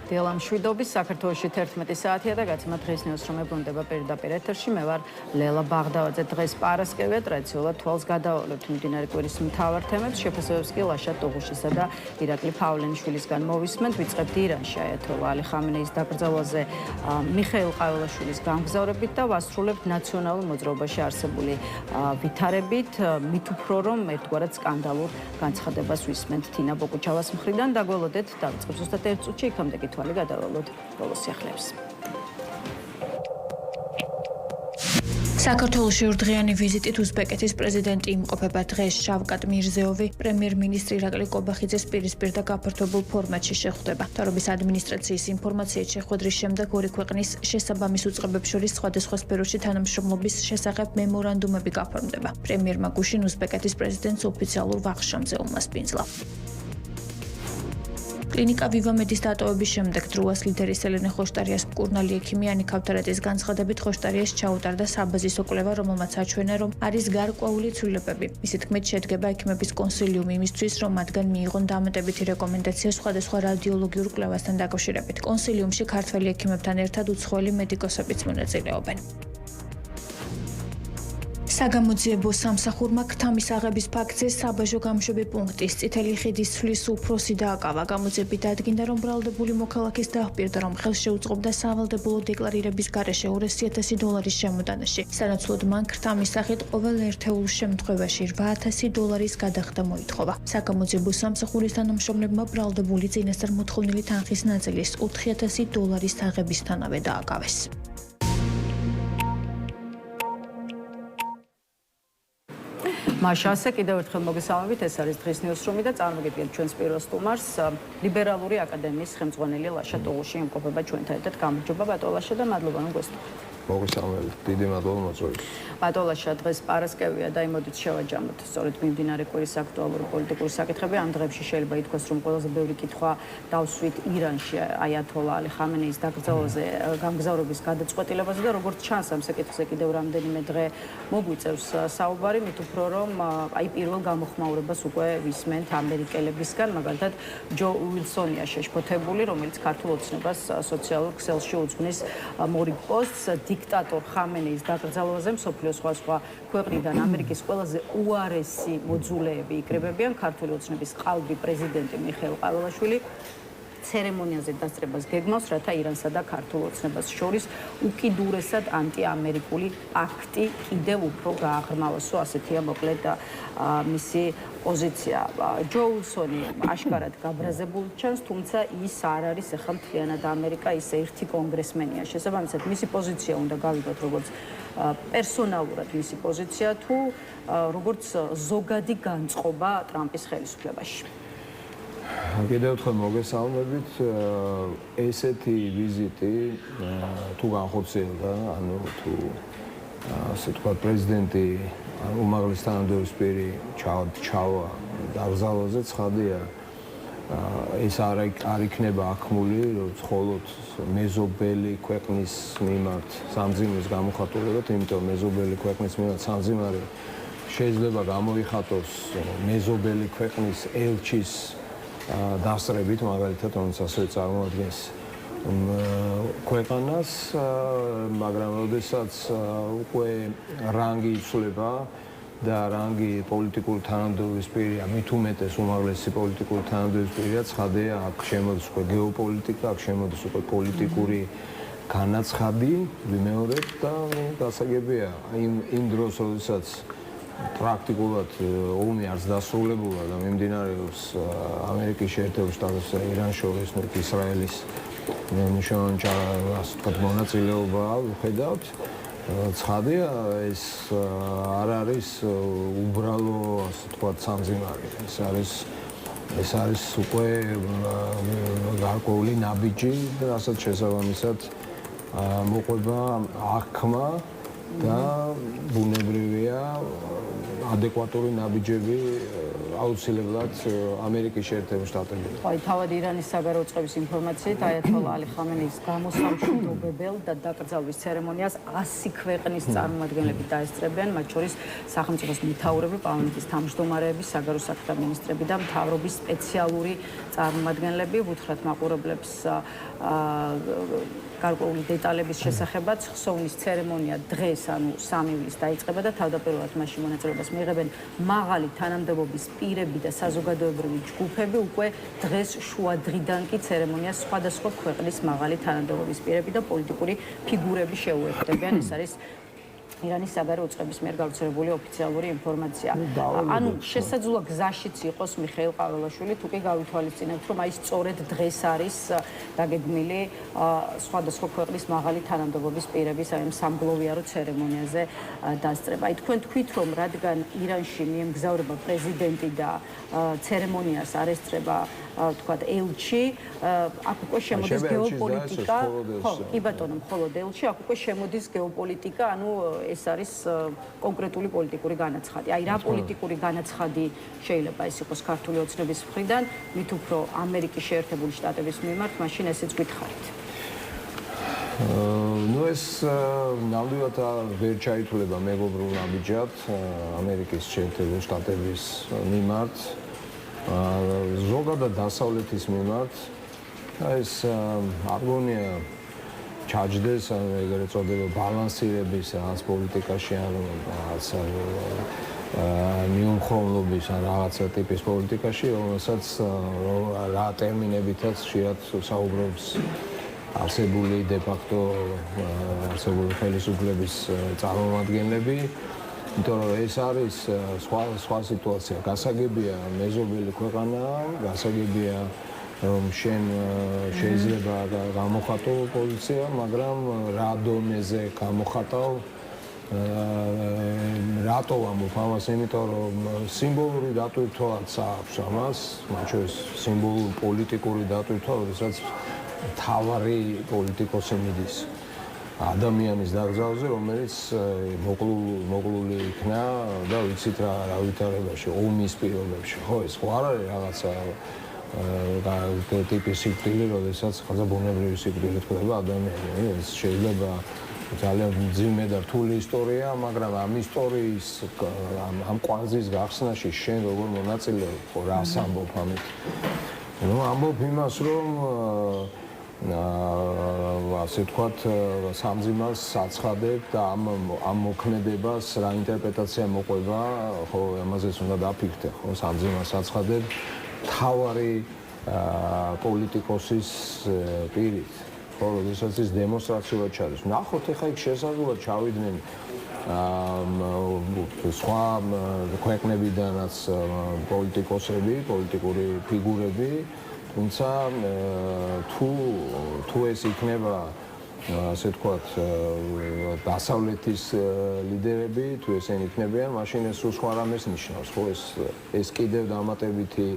დილა მშვიდობის საქართველოში 11 საათია და გაცემა დღის ნიუს რომ ებრუნდება პირდაპირ ეთერში. მე ვარ ლელა ბაღდავაძე. დღეს პარასკევია, ტრადიციულად თვალს გადავავლებთ მიმდინარე კვირის მთავარ თემებს. შეფასებებს კი ლაშა ტუღუშისა და ირაკლი ფავლენიშვილისგან მოვისმენთ. ვიწყებთ ირანში აიათოლა ალი ხამენეის დაკრძალვაზე მიხეილ ყაველაშვილის გამგზავრებით და ვასრულებთ ნაციონალურ მოძრაობაში არსებული ვითარებით. მით უფრო რომ ერთგვარად სკანდალურ განცხადებას ვისმენთ თინა ბოკუჩავას მხრიდან. დაგველოდეთ დავიწყებთ ზუსტად 1 წუთში, იქამდე კი თვალი გადავალოთ ბოლოს სიახლეებს. საქართველოში ორდღიანი ვიზიტით უზბეკეთის პრეზიდენტი იმყოფება. დღეს შავკატ მირზეოვი პრემიერ-მინისტრი ირაკლი კობახიძეს პირისპირ და გაფართოებულ ფორმატში შეხვდება. მთავრობის ადმინისტრაციის ინფორმაციით შეხვედრის შემდეგ ორი ქვეყნის შესაბამის უწყებებს შორის სხვადასხვა სფეროში თანამშრომლობის შესახებ მემორანდუმები გაფორმდება. პრემიერმა გუშინ უზბეკეთის პრეზიდენტს ოფიციალურ ვახშამზე უმასპინძლა. კლინიკა ვივამედის დატოვების შემდეგ დროას ლიდერის ელენე ხოშტარიას მკურნალი ექიმი ანიკა ავთარაძის განცხადებით ხოშტარიას ჩაუტარდა საბაზისო კვლევა, რომელმაც აჩვენა, რომ არის გარკვეული ცვლილებები. მისი თქმით, შედგება ექიმების კონსილიუმი იმისთვის, რომ მათგან მიიღონ დამატებითი რეკომენდაცია სხვადასხვა რადიოლოგიურ კვლევასთან დაკავშირებით. კონსილიუმში ქართველი ექიმებთან ერთად უცხოელი მედიკოსებიც მონაწილეობენ. საგამოძიებო სამსახურმა ქთამის აღების ფაქტზე საბაჟო გამშვები პუნქტის წითელი ხიდის ცვლის უფროსი დააკავა. გამოძიებით დადგინდა, რომ ბრალდებული მოქალაქის დაჰპირდა, რომ ხელს შეუწყობდა სავალდებულო დეკლარირების გარეშე $200,000 შემოდანაში. სანაცვლოდ მან ქთამის სახით ყოველ ერთეულ შემთხვევაში $8,000 გადახდა მოითხოვა. საგამოძიებო სამსახურის თანამშრომლებმა ბრალდებული წინასწარ მოთხოვნილი თანხის ნაწილის $4,000 აღებისთანავე დააკავეს. მაშასე კიდევ ერთხელ მოგესალმებით, ეს არის დღის ნიუსრუმი და წარმოგიდგენთ ჩვენს პირველ სტუმარს, ლიბერალური აკადემიის ხელმძღვანელი ლაშა ტუღუში იმყოფება ჩვენთან ერთად. გამარჯობა ბატონ ლაშა და მადლობა რომ გვესტუმრეთ. მოგესალმებით, დიდი მადლობა მოწვევით. ბატონ ლაშა, დღეს პარასკევია და იმოდით შევაჯამოთ სწორედ მიმდინარე კვირის აქტუალური პოლიტიკური საკითხები. ამ დღეებში შეიძლება ითქვას, რომ ყველაზე ბევრი კითხვა დავსვით ირანში აიათოლა ალი ხამენეის დაკრძალვაზე გამგზავრების გადაწყვეტილებაზე და როგორც ჩანს ამ საკითხზე კიდევ რამდენიმე დღე მოგვიწევს საუბარი, მით უფრო რომ აი პირველ გამოხმაურებას უკვე ვისმენთ ამერიკელებისგან, მაგალითად ჯო უილსონია შეშფოთებული, რომელიც ქართულ ოცნებას სოციალურ ქსელში უძღვნის მორიგ პოსტს. დიქტატორ ხამენეის დაკრძალვაზე მსოფლიოს სხვა ქვეყნიდან ამერიკის ყველაზე უარესი მოძულეები იკრიბებიან. ქართული ოცნების ყალბი პრეზიდენტი მიხეილ ყაველაშვილი ცერემონიაზე დასწრებას გეგმავს, რათა ირანსა და ქართულ ოცნებას შორის უკიდურესად ანტიამერიკული აქტი კიდევ უფრო გააღრმავასო. ასეთია მოკლედ მისი პოზიცია. ჯო უილსონი აშკარად გაბრაზებული ჩანს, თუმცა ის არ არის ახლა მთლიანად ამერიკა, ის ერთი კონგრესმენია. შესაბამისად, მისი პოზიცია უნდა გავიგოთ როგორც პერსონალურად მისი პოზიცია თუ როგორც ზოგადი განწყობა ტრამპის ხელისუფლებაში. კიდევ ერთხელ მოგესალმებით. ესეთი ვიზიტი თუ განხორციელდა, ანუ თუ ასე ვთქვათ, პრეზიდენტი უმაღლესი თანამდებობის პირი ჩავა დაკრძალვაზე, ცხადია, ეს არ იქნება აღქმული, რომ მხოლოდ მეზობელი ქვეყნის მიმართ სამძიმრის გამოხატულებად, იმიტომ მეზობელი ქვეყნის მიმართ სამძიმარი შეიძლება გამოიხატოს მეზობელი ქვეყნის ელჩის დასწრებით, მაგალითად, რომელიც ასევე წარმოადგენს ქვეყანას, მაგრამ როდესაც უკვე რანგი იცვლება და რანგი პოლიტიკური თანამდებობის პირია, მით უმეტეს უმაღლესი პოლიტიკური თანამდებობის პირია, ცხადია, აქ შემოდის უკვე გეოპოლიტიკა, აქ შემოდის უკვე პოლიტიკური განაცხადი, ვიმეორებ და გასაგებია, იმ დროს, როდესაც პრაქტიკულად ომი არც დასრულებულა და მიმდინარეობს ამერიკის შეერთებულ შტატებსა და ირანს შორის ისრაელის მნიშვნელოვანი მონაწილეობა ვხედავთ. ცხადია, ეს არ არის უბრალო, ასე ვთქვათ, სამძიმარი. ეს არის უკვე გარკვეული ნაბიჯი და რასაც შესაბამისად მოყვება აღქმა და ბუნებრივია ადეკვატური ნაბიჯები აუცილებლად ამერიკის შეერთებული შტატები. აი, თავად ირანის საგარეო წყობის ინფორმაციით, აიათოლა ალი ხამენეის გამოსამშვიდობებელ და დაკრძალვის ცერემონიას 100 ქვეყნის წარმომადგენლები დაესწრებიან, მათ შორის სახელმწიფოს მეთაურები, პარლამენტის თავმჯდომარეები, საგარეო საქმეთა მინისტრები და მთავრობის სპეციალური წარმომადგენლები. უთხრათ მაყურებლებს გარკვეული დეტალების შესახებაც. ხსოვნის ცერემონია დღეს, ანუ 3 ივლისს დაიწყება და თავდაპირველად მასში მონაწილეობას მიიღებენ მაღალი თანამდებობის პირები და საზოგადოებრივი ჯგუფები. უკვე დღეს შუადღიდან კი ცერემონიას სხვადასხვა ქვეყნის მაღალი თანამდებობის პირები და პოლიტიკური ფიგურები შეუერთდებიან. ეს არის ირანის საგარეო წყობის მიერ გავრცელებული ოფიციალური ინფორმაცია. ანუ შესაძლოა გზაშიც იყოს მიხეილ ყაველაშვილი, თუ კი გავითვალისწინებთ, რომ აი სწორედ დღეს არის დაგეგმილი სხვადასხვა ქვეყნის მაღალი თანამდებობის პირების აი სამგლოვიარო ცერემონიაზე დასწრება. აი თქვენ თქვით, რომ რადგან ირანში მიემგზავრება პრეზიდენტი და ცერემონიას არ ესწრება თქვათ ელჩი, აქ უკვე შემოდის გეოპოლიტიკა. ხო, კი ბატონო, მხოლოდ ელჩი, აქ უკვე შემოდის გეოპოლიტიკა, ანუ ეს არის კონკრეტული პოლიტიკური განაცხადი. აი რა პოლიტიკური განაცხადი შეიძლება ეს იყოს ქართული ოცნების მხრიდან, მით უფრო ამერიკის შეერთებული შტატების მიმართ, მაშინ ესეც გითხარით. ნუ ეს ნამდვილად ვერ ჩაითვლება მეგობრულ ნაბიჯად ამერიკის შეერთებული შტატების მიმართ. ზოგადად დასავლეთის მიმართ ეს არგონია ჩაჯდეს, ეგრეთ წოდება ბალანსირების რაღაც პოლიტიკაში, ანუ რაღაც მიუმხრობლობის ან რაღაცა ტიპის პოლიტიკაში, რომელსაც რა ტერმინებითაც ხშირად საუბრობს არსებული დე-ფაქტო არსებული ხელისუფლების წარმომადგენლები. იმიტომ რომ ეს არის სხვა სიტუაცია. გასაგებია მეზობელი ქვეყანაა, გასაგებია რომ შენ შეიძლება გამოხატო პოზიცია, მაგრამ რა დონეზე გამოხატავ, რატო ამბობ ამას? იმიტომ რომ სიმბოლური დატვირთვაც აქვს ამას, მათ შორის სიმბოლური პოლიტიკური დატვირთვა, როდესაც თავარი პოლიტიკოსი მიდის ადამიანის დაკრძალვაზე, რომელიც მოკლული იქნა და ვიცით რა ვითარებაში, ომის პირობებში. ხო, ეს ხო არ არის რაღაცა ტიპის სიკვდილი, როდესაც ხაზა ბუნებრივი სიკვდილით ხვდება ადამიანი. ეს შეიძლება ძალიან მძიმე და რთული ისტორია, მაგრამ ამ ისტორიის ამ კვანძის გახსნაში შენ როგორ მონაწილე ხო, რას ამბობ ამით? ნუ ამბობ იმას, რომ ასე ვთქვათ, სამძიმას აცხადებ და ამ მოქმედებას რა ინტერპრეტაცია მოყვება, ხო, ამაზეც უნდა დაფიქრდე, ხო, სამძიმას აცხადებ თავარი პოლიტიკოსის პირით, ხო, როდესაც ის დემონსტრაციულად ჩადის. ნახოთ, ეხლა იქ შესაძლოა ჩავიდნენ სხვა ქვეყნებიდანაც პოლიტიკოსები, პოლიტიკური ფიგურები, თუმცა თუ ეს იქნება ასე ვთქვათ დასავლეთის ლიდერები, თუ ესენი იქნებიან, მაშინ ეს სხვა რამეს ნიშნავს, ხო, ეს კიდევ დამატებითი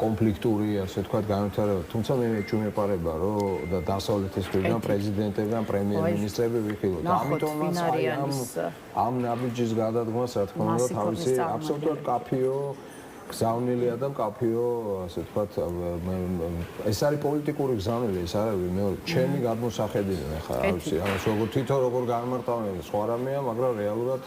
კონფლიქტური, ასე ვთქვათ, განვითარება. თუმცა მე მეჩვენებარება, რომ დასავლეთის მხრიდან პრეზიდენტები ან პრემიერ-მინისტრები ვიხილოთ. ამიტომაც ამ ნაბიჯის გადადგმას, რა თქმა უნდა, თავისი აბსოლუტურად კაფეო გზავნილია და კაფეო, ასე ვთქვათ, ეს არის პოლიტიკური გზავნილი, ეს არის მეორე ჩემი გადმოსახედიდან, ახლა რა ვიცი, ამას როგორ თვითონ როგორ განმარტავენ, სხვა რამეა, მაგრამ რეალურად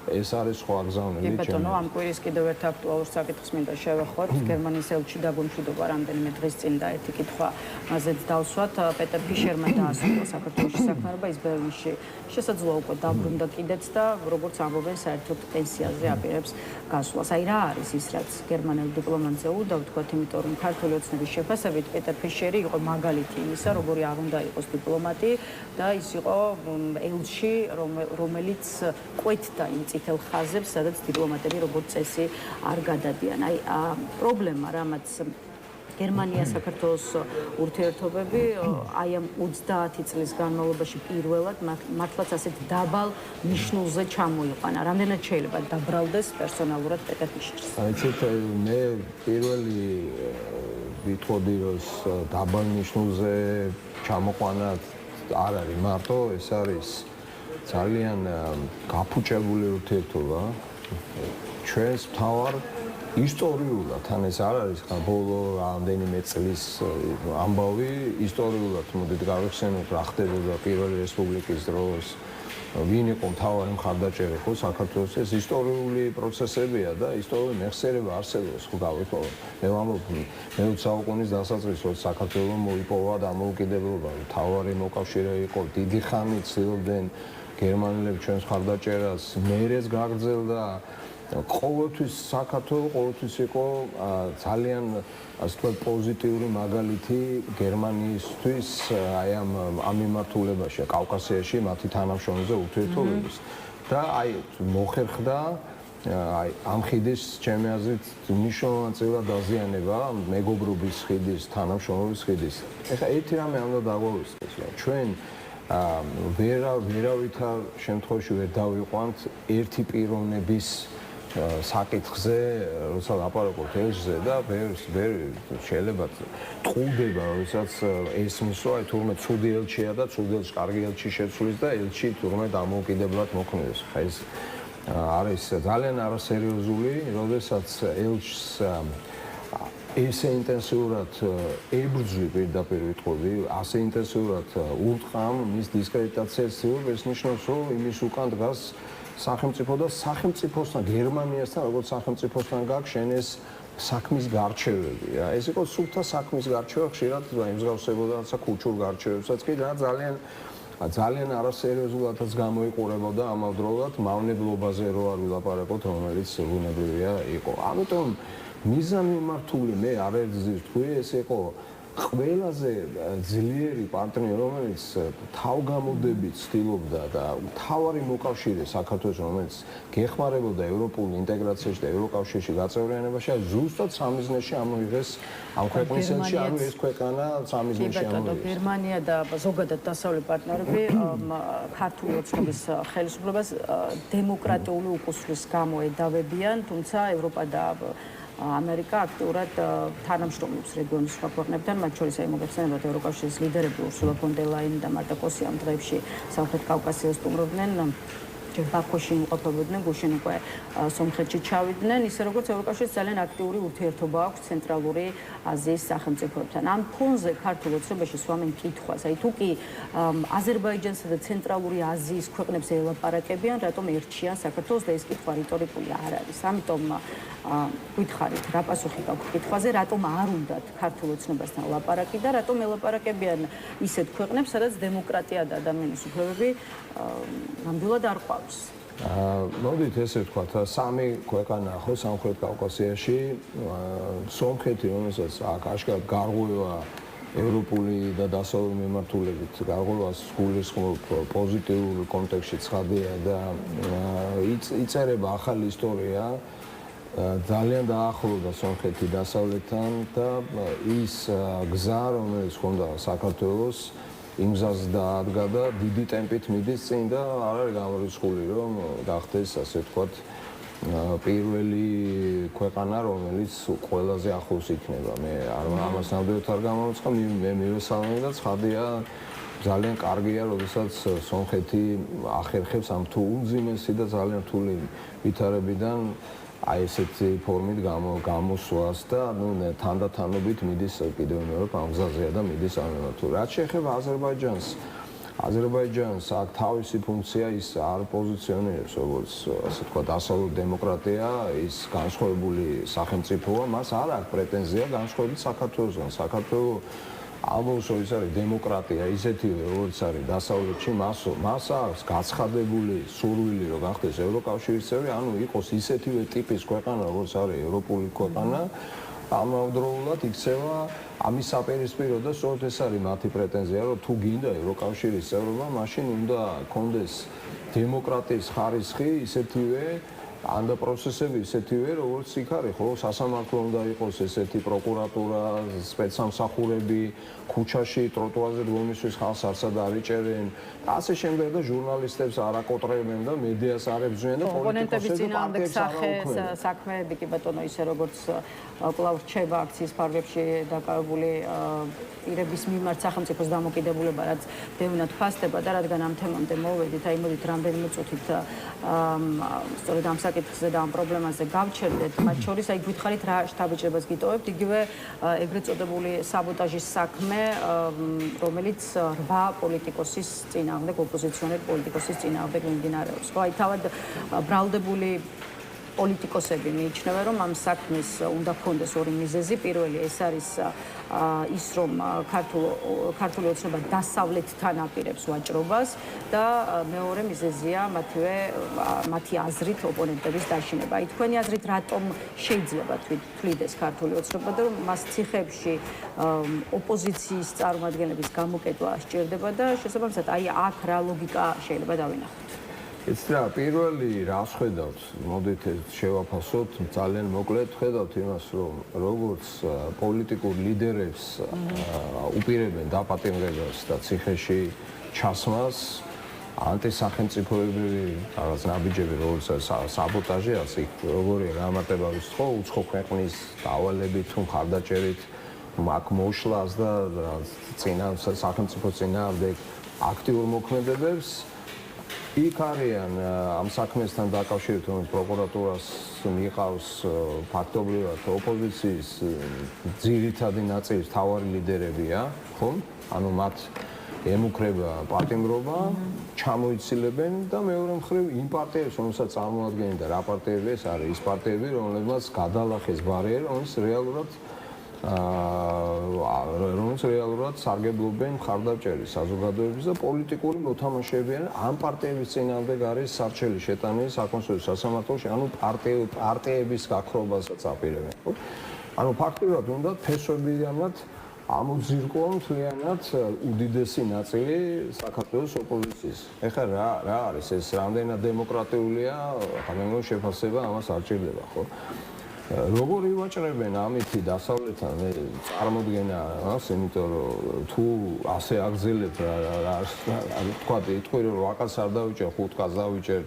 ეს არის სხვა გზავნილი ჩემი. ბატონო, ამ კვირის კიდევ ერთ აქტუალურ საკითხს მინდა შევეხოთ. გერმანიის ელჩი დაგუმშვიდობა რამდენიმე დღის წინ და ერთი კითხვა მაზეც დავსვათ. პეტერ ფიშერმა დაასრულა საქართველოში საქმიანობა, ის ბერლინში შესაძლოა უკვე დაბრუნდა კიდეც და როგორც ამბობენ, საერთოდ პენსიაზე აპირებს გასვლას. აი რა არის ის, რაც გერმანელ დიპლომატზე უნდა ვთქვათ, იმიტომ რომ ქართული ოცნების შეფასებით პეტერ ფიშერი იყო მაგალითი იმისა, როგორი არ უნდა იყოს დიპლომატი და ის იყო ელჩი, რომელიც კვეთდა იმ წითელ ხაზებს, სადაც დიპლომატები როგორც წესი არ გადადიან. აი პრობლემა, რამაც გერმანია საქართველოს ურთიერთობები აი ამ 30 წლის განმავლობაში პირველად მართლაც ასეთ დაბალ ნიშნულზე ჩამოიყვანა. რამდენად შეიძლება დაბრალდეს პერსონალურად პეტერ ფიშერს? აიცით, მე პირველი ვითხოვდი, რომ დაბალ ნიშნულზე ჩამოყვანა არ არის მარტო, ეს არის ძალიან გაფუჭებული ურთიერთობა ჩვენს მთავარ ისტორიულად თან ეს არ არის ხა ბოლო რამდენიმე წლის ამბავი ისტორიულად მოდით გავიხსენოთ რა ხდებოდა პირველი რესპუბლიკის დროს ვინ იყო მთავარი მხარდაჭერი ხო საქართველოს ეს ისტორიული პროცესებია და ისტორიული მეხსიერება არსებობს ხო გავიქოვოთ მე ვამბობ მე-20 საუკუნის დასაწყისში საქართველოს მოიპოვა დამოუკიდებლობა მთავარი მოკავშირე იყო დიდი ხანი ცდილობდნენ გერმანელებს ჩვენს მხარდაჭერას მერეც გაგრძელდა ყოველთვის საქართველოს ყოველთვის იყო ძალიან ასე ვთქვათ პოზიტიური მაგალითი გერმანიისთვის აი ამ მიმართულებაში კავკასიაში მათი თანამშრომლზე ურთიერთობების და აი მოხერხდა აი ამ ხიდის ჩემი აზრით მნიშვნელოვანი დაზიანება მეგობრობის ხიდის თანამშრომლობის ხიდის ეხლა ერთი რამე უნდა დაგვაუწყდეს ჩვენ ვერავითარ შემთხვევაში ვერ დავიყვანთ ერთი პიროვნების საკითხზე, როცა ლაპარაკობთ ელჩზე და ვერ შეიძლება ტყუდება, როდესაც ესმის, რომ აი თურმე ცუდი ელჩია და ცუდი ელჩი კარგი ელჩი შეცვლის და ელჩი თურმე დამოუკიდებლად მოქმედებს. ხა ეს არის ძალიან არასერიოზული, როდესაც ელჩს ესე ინტენსიურად ებრძვი პირდაპირ ვიტყოდი, ასე ინტენსიურად ურტყამ მის დისკრედიტაციას, ეს ნიშნავს, რომ იმის უკან დგას სახელმწიფო და სახელმწიფოსთან გერმანიასთან როგორც სახელმწიფოსთან გაქვს შენეს საქმის გარჩევები რა ეს იყო სულთა საქმის გარჩევა ხშირად იმსგავსებოდა რაცა ქუჩურ გარჩევებსაც კი და ძალიან არასერიოზულადაც გამოიყურებოდა ამავდროულად მავნებლობაზე რო არ ვილაპარაკოთ რომელიც უნებრივია იყო ამიტომ მიზანმიმართული მე არ ეძებს თქვი ეს იყო ყველაზე ძლიერი პარტნიორი რომელიც თავგამოდებით ცდილობდა და მთავარი მოკავშირე საქართველოს რომელიც გეხმარებოდა ევროპულ ინტეგრაციაში და ევროკავშირში გაწევრიანებაში ზუსტად სამიზნეში ამოიღეს ამ ქვეყნის ელჩი ანუ ეს ქვეყანა სამიზნეში ამოიღეს გერმანია და ზოგადად დასავლეთ პარტნიორები ქართული ოცნების ხელისუფლებას დემოკრატიული უკუსვლის გამო ედავებიან თუმცა ევროპა და ამერიკა აქტიურად თანამშრომლობს რეგიონის სხვა ქვეყნებთან, მათ შორის აი მოგეხსენებათ ევროკავშირის ლიდერები ურსულა ფონ დერ ლაინი და მარტა კოსი ამ დღეებში სამხრეთ კავკასიას სტუმრობდნენ. ბაქოში იმყოფებოდნენ, გუშინ უკვე სომხეთში ჩავიდნენ, ისე როგორც ევროკავშირის ძალიან აქტიური ურთიერთობა აქვს ცენტრალური აზიის სახელმწიფოებთან. ამ ფონზე ქართულ ოცნებაში სვამენ კითხვას, აი თუ კი აზერბაიჯანსა და ცენტრალური აზიის ქვეყნებს ელაპარაკებიან, რატომ ერჩიან საქართველოს და ეს კითხვა რიტორიკული არ არის. ამიტომ გითხარით, რა პასუხი გაქვთ კითხვაზე, რატომ არ უნდათ ქართულ ოცნებასთან ლაპარაკი და რატომ ელაპარაკებიან ისეთ ქვეყნებს, სადაც დემოკრატია და ადამიანის უფლებები ნამდვილად არ ყვავს. მოდით ესე ვთქვათ, სამი ქვეყანა ხო სამხრეთ კავკასიაში, სომხეთი, რომელსაც აქ აშკარად გარღვევა ევროპული და დასავლური მიმართულებით, გარღვევას გულისხმობ პოზიტიურ კონტექსტში ცხადია და იწერება ახალი ისტორია. ძალიან დაახლოვდა სომხეთი დასავლეთთან და ის გზა, რომელიც ჰქონდა საქართველოს იმ გზას დაადგა და დიდი ტემპით მიდის წინ და არ არის გამორიცხული რომ გახდეს ასე ვთქვათ პირველი ქვეყანა რომელიც ყველაზე ახლოს იქნება მე ამას ნამდვილად არ გამოვიწყდა მე მივესალმე და ცხადია ძალიან კარგია როდესაც სომხეთი ახერხებს ამ თუ უმძიმესი და ძალიან რთული ვითარებიდან აი ესეთი ფორმით გამოსვლას და ნუ თანდათანობით მიდის კიდევ მეორე ამ გზაზეა და მიდის ამ მიმართულებით. რაც შეეხება აზერბაიჯანს აქ თავისი ფუნქცია ის არ პოზიციონირებს როგორც ასე თქვა დასავლური დემოკრატია ის განსხვავებული სახელმწიფოა მას არ აქვს პრეტენზია განსხვავებით საქართველოსგან. საქართველოს ამბობს ის არის დემოკრატია ისეთივე როგორც არის დასავლეთში მას აქვს გაცხადებული სურვილი რომ გახდეს ევროკავშირის წევრი ანუ იყოს ისეთივე ტიპის ქვეყანა როგორც არის ევროპული ქვეყანა ამავდროულად იქცევა ამის საპირისპირო და სწორედ ეს არის მათი პრეტენზია რომ თუ გინდა ევროკავშირის წევრობა მაშინ უნდა კონდეს დემოკრატიის ხარისხი ისეთივე ანდა პროცესები ისეთივე როგორც იქ არის ხო სასამართლო უნდა იყოს ესეთი პროკურატურა სპეცსამსახურები ქუჩაში ტროტუარზე დგომისთვის ხალხს არცად არ იჭერენ ასე შემდეგ და ჟურნალისტებს არ აკოტრებენ და მედიას არ ებრძვიან და ოპონენტების წინააღმდეგ საქმეები კი ბატონო ისე როგორც კვლავ რჩება აქციის ფარგლებში დაკავებული პირების მიმართ სახელმწიფოს დამოკიდებულება რაც ბევრად ფასდება და რადგან ამ თემამდე მოვედით აი მოდით რამდენიმე წუთით სწორედ ამ საკითხზე და ამ პრობლემაზე გავჩერდეთ, მათ შორის აი გითხარით რა შთაბეჭდებას გიტოვებთ, იგივე ეგრეთ წოდებული საბოტაჟის საქმე, რომელიც 8 პოლიტიკოსის წინააღმდეგ, ოპოზიციონერ პოლიტიკოსის წინააღმდეგ მიმდინარეობს. ხო, აი თავად ბრალდებული პოლიტიკოსები მიიჩნევენ, რომ ამ საქმეს უნდა ჰქონდეს ორი მიზეზი. პირველი ეს არის ის, რომ ქართული ოცნება დასავლეთთან აპირებს ვაჭრობას და მეორე მიზეზია მათი აზრით ოპონენტების დაშინება. აი თქვენი აზრით რატომ შეიძლება თვლიდეს ქართული ოცნება და რომ მას ციხეებში ოპოზიციის წარმომადგენლების გამოკეტვა სჭირდება და შესაბამისად აი აქ რა ლოგიკა შეიძლება დავინახოთ? იცით რა, პირველი რას ხედავთ, მოდით შევაფასოთ ძალიან მოკლედ, ხედავთ იმას, რომ როგორც პოლიტიკურ ლიდერებს უპირებენ დაპატიმრებას და ციხეში ჩასმას, ანტისახელმწიფოებრივი რაღაც ნაბიჯები, როგორც საბოტაჟი არის, იქ როგორი რამატებავის ხო, უცხო ქვეყნის დავალებით თუ მხარდაჭერით აქ მოშლას და სახელმწიფო წინააღმდეგ აქტიურ მოქმედებებს იქ არიან ამ საქმესთან დაკავშირებით, რომ პროკურატურას მიყავს ფაქტობრივად ოპოზიციის ძირითადი ნაწილის მთავარი ლიდერებია, ხო? ანუ მათ ემუქრება პატიმრობა, ჩამოიცილებენ და მეორე მხრივ იმ პარტიებს, რომელსაც წარმოადგენენ და რა პარტიები ეს არის, ის პარტიები, რომლებმაც გადალახეს ბარიერი, რომელიც რეალურად სარგებლობენ მხარდაჭერის საზოგადოების და პოლიტიკური მოთამაშეები არიან. ამ პარტიების წინააღმდეგ არის სარჩელი შეტანილი საკონსტიტუციო სასამართლოში, ანუ პარტიების გაქრობასაც აპირებენ. ანუ ფაქტობრივად უნდა ფესვებიანად ამოძირკონ მთლიანად უდიდესი ნაწილი საქართველოს ოპოზიციის. ეხლა რა არის ეს, რამდენად დემოკრატიულია, ხანმოკლე შეფასება ამას არ ჭირდება, ხო? როგორ ივაჭრებენ ამითი დასავლეთთან წარმოდგენა აქვს, იმიტომ რომ თუ ასე აგზელებ რა თქვა, იტყვი რომ 8-ს არ დავიჭერ, 5-ს დავიჭერ,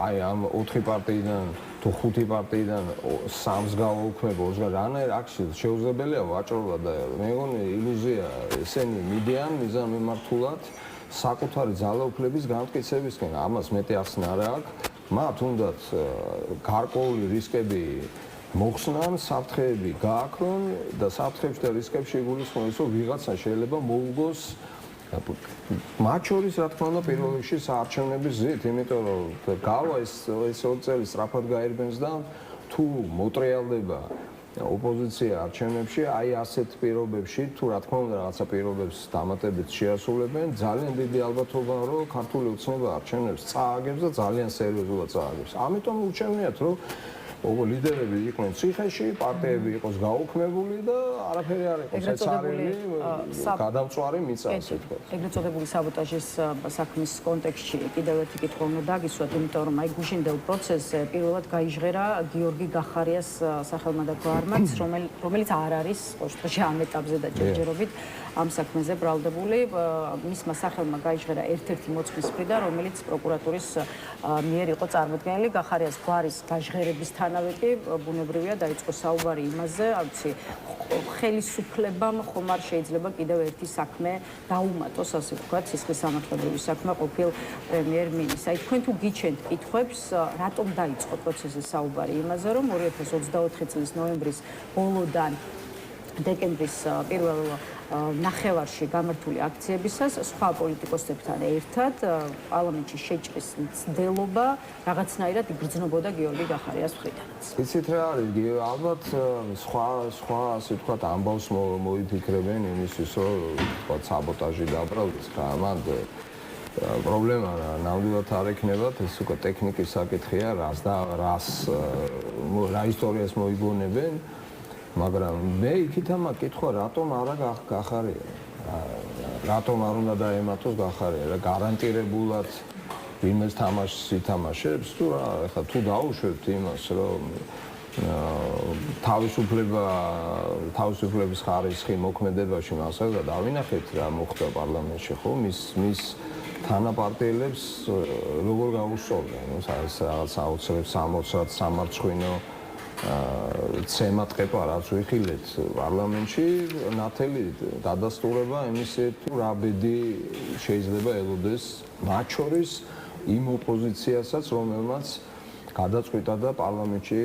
აი ამ 4 პარტიიდან თუ 5 პარტიიდან 3-ს გავაუქმებ, 2-ს რანაირ აქში შეუძლებელია ვაჭრობა და მე მგონი ილუზია, ესენი მიდიან მიზანმიმართულად საკუთარი ძალაუფლების განმტკიცებისკენ, ამას მეტი ახსნა არ აქვს. მათ უნდათ გარკვეული რისკები მოხსნან, საფრთხეები გააქრონ და საფრთხეებში და რისკებში იგულისხმება, რომ ვიღაცა შეიძლება მოუგოს მათ შორის, რა თქმა უნდა, პირველ რიგში საარჩევნების ზით, იმიტომ რომ გავა ეს 2 წელი სწრაფად გაერბენს და თუ მოტრიალდება ოპოზიცია არჩევნებში, აი ასეთ პირობებში, თუ რა თქმა უნდა რაღაცა პირობებს დამატებით შეასრულებენ, ძალიან დიდი ალბათობაა, რომ ქართული ოცნება არჩევნებს წააგებს და ძალიან სერიოზულად წააგებს. ამიტომ ურჩევნიათ, რომ ლიდერები იყვნენ ციხეში, პარტიები იყოს გაუქმებული და არაფერი არ იყოს ეცარელი გადამწვარი მიწა, ასე თქვა. ეგრეთ წოდებული საბოტაჟის საქმის კონტექსტში კიდევ ერთი კითხვა უნდა დაგისვათ, იმიტომ რომ აი გუშინდელ პროცესზე პირველად გაიჟღერა გიორგი გახარიას სახელმწიფო არმაც, რომელიც არ არის ყოველთვის ამ ეტაპზე და ჯერჯერობით ამ საქმეზე ბრალდებული. მისმა სახელმა გაიჟღერა ერთ-ერთი მოწმის მხრიდან, რომელიც პროკურატურის მიერ იყო წარმოქმნილი. გახარიას გვარის გაჟღერებისთანავე კი ბუნებრივია დაიწყო საუბარი იმაზე, არცი ხელისუფლებამ ხომ არ შეიძლება კიდევ ერთი საქმე დაუმატოს, ასე ვთქვათ, სისხლის სამართლებრივი საქმე ყოფილ პრემიერ-მინისტრს. აი თქვენ თუ გიჩენთ კითხვებს, რატომ დაიწყო პროცესზე საუბარი იმაზე, რომ 2024 წლის ნოემბრის ბოლოდან დეკემბრის პირველ ნახევარში გამართული აქციებისას სხვა პოლიტიკოსებთან ერთად პარლამენტში შეჭრის მცდელობა რაღაცნაირად იგრძნობოდა გიორგი გახარიას მხრიდანაც. იცით რა არის, ალბათ სხვა ასე ვთქვათ ამბავს მოიფიქრებენ იმისთვის, რომ ვთქვათ საბოტაჟი დაბრალდეს, ამან პრობლემა ნამდვილად არ ექნებათ, ეს უკვე ტექნიკის საკითხია, რა ისტორიას მოიგონებენ. მაგრამ მე იქით ამას კითხვა, რატომ არა გახარია? რატომ არ უნდა დაემატოს გახარია? რა გარანტირებულად ვინმე თამაშს ითამაშებს? თუ რა, ეხლა თუ დაუშვებთ იმას, რომ თავისუფლების ხარისხი მოქმედებაში მასა და დავინახეთ რა მოხდა პარლამენტში, ხო? მის თანაპარტიელებს როგორ გაუსწორდნენ, რაღაც აუცილებლად 60 სამარცხვინო ცემატყეპა რაც ვიხილეთ პარლამენტში, ნათელი დადასტურება იმისა, თუ რა ბედი შეიძლება ელოდეს მათ შორის იმ ოპოზიციასაც, რომელმაც გადაწყვიტა და პარლამენტში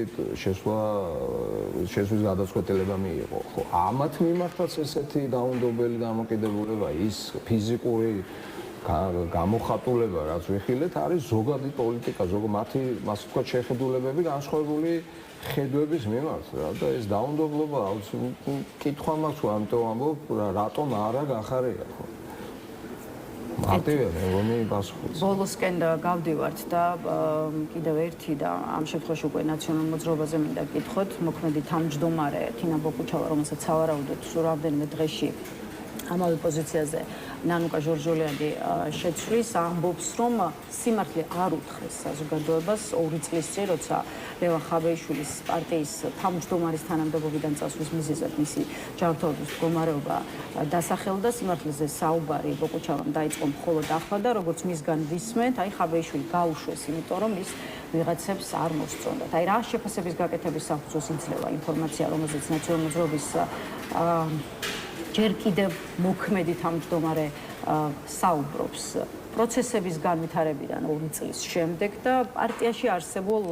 შესვლის გადაწყვეტილება მიიღო. ხო, ამათ მიმართაც ესეთი დაუნდობელი დამოკიდებულება, ის ფიზიკური გამოხატულება, რაც ვიხილეთ, არის ზოგადი პოლიტიკა, მათი ასე ვთქვათ შეხედულებები განსხვავებული ხედვების მიმართ და ეს დაუნდობლობა კითხვა მაქვს, ამიტომ ამბობ, რატომ არა გახარია ხო? მარტივია, მეგონი პასუხი. ბოლოსკენ გავდივართ და კიდევ ერთი და ამ შემთხვევაში უკვე ნაციონალურ მოძრაობაზე მინდა გკითხოთ, მოქმედი თავმჯდომარე თინა ბოկუჩავა, რომელსაც სავარაუდოდ სულ რამდენიმე დღეში ამავე პოზიციაზე ნანუკა ჟორჟოლიანი შეცვლის, ამბობს, რომ სიმართლე არ უთხრეს საზოგადოებას 2 წლის წინ, როცა ლევან ხაბეიშვილის პარტიის თავმჯდომარის თანამდებობიდან წასვლის მიზეზად მისი ჯანმრთელობის მდგომარეობა დასახელდა. სიმართლეზე საუბარი ბოკუჩავამ დაიწყო მხოლოდ ახლა და როგორც მისგან ვისმენთ, აი ხაბეიშვილი გაუშვეს, იმიტომ რომ ის ვიღაცებს არ მოსწონდათ. აი რა შეფასების გაკეთების საფუძველს იძლევა ინფორმაცია, რომელზეც ნაციონალური მოძრაობის ჯერ კიდევ მოქმედი თავმჯდომარე საუბრობს პროცესების განვითარებიდან 2 წლის შემდეგ და პარტიაში არსებულ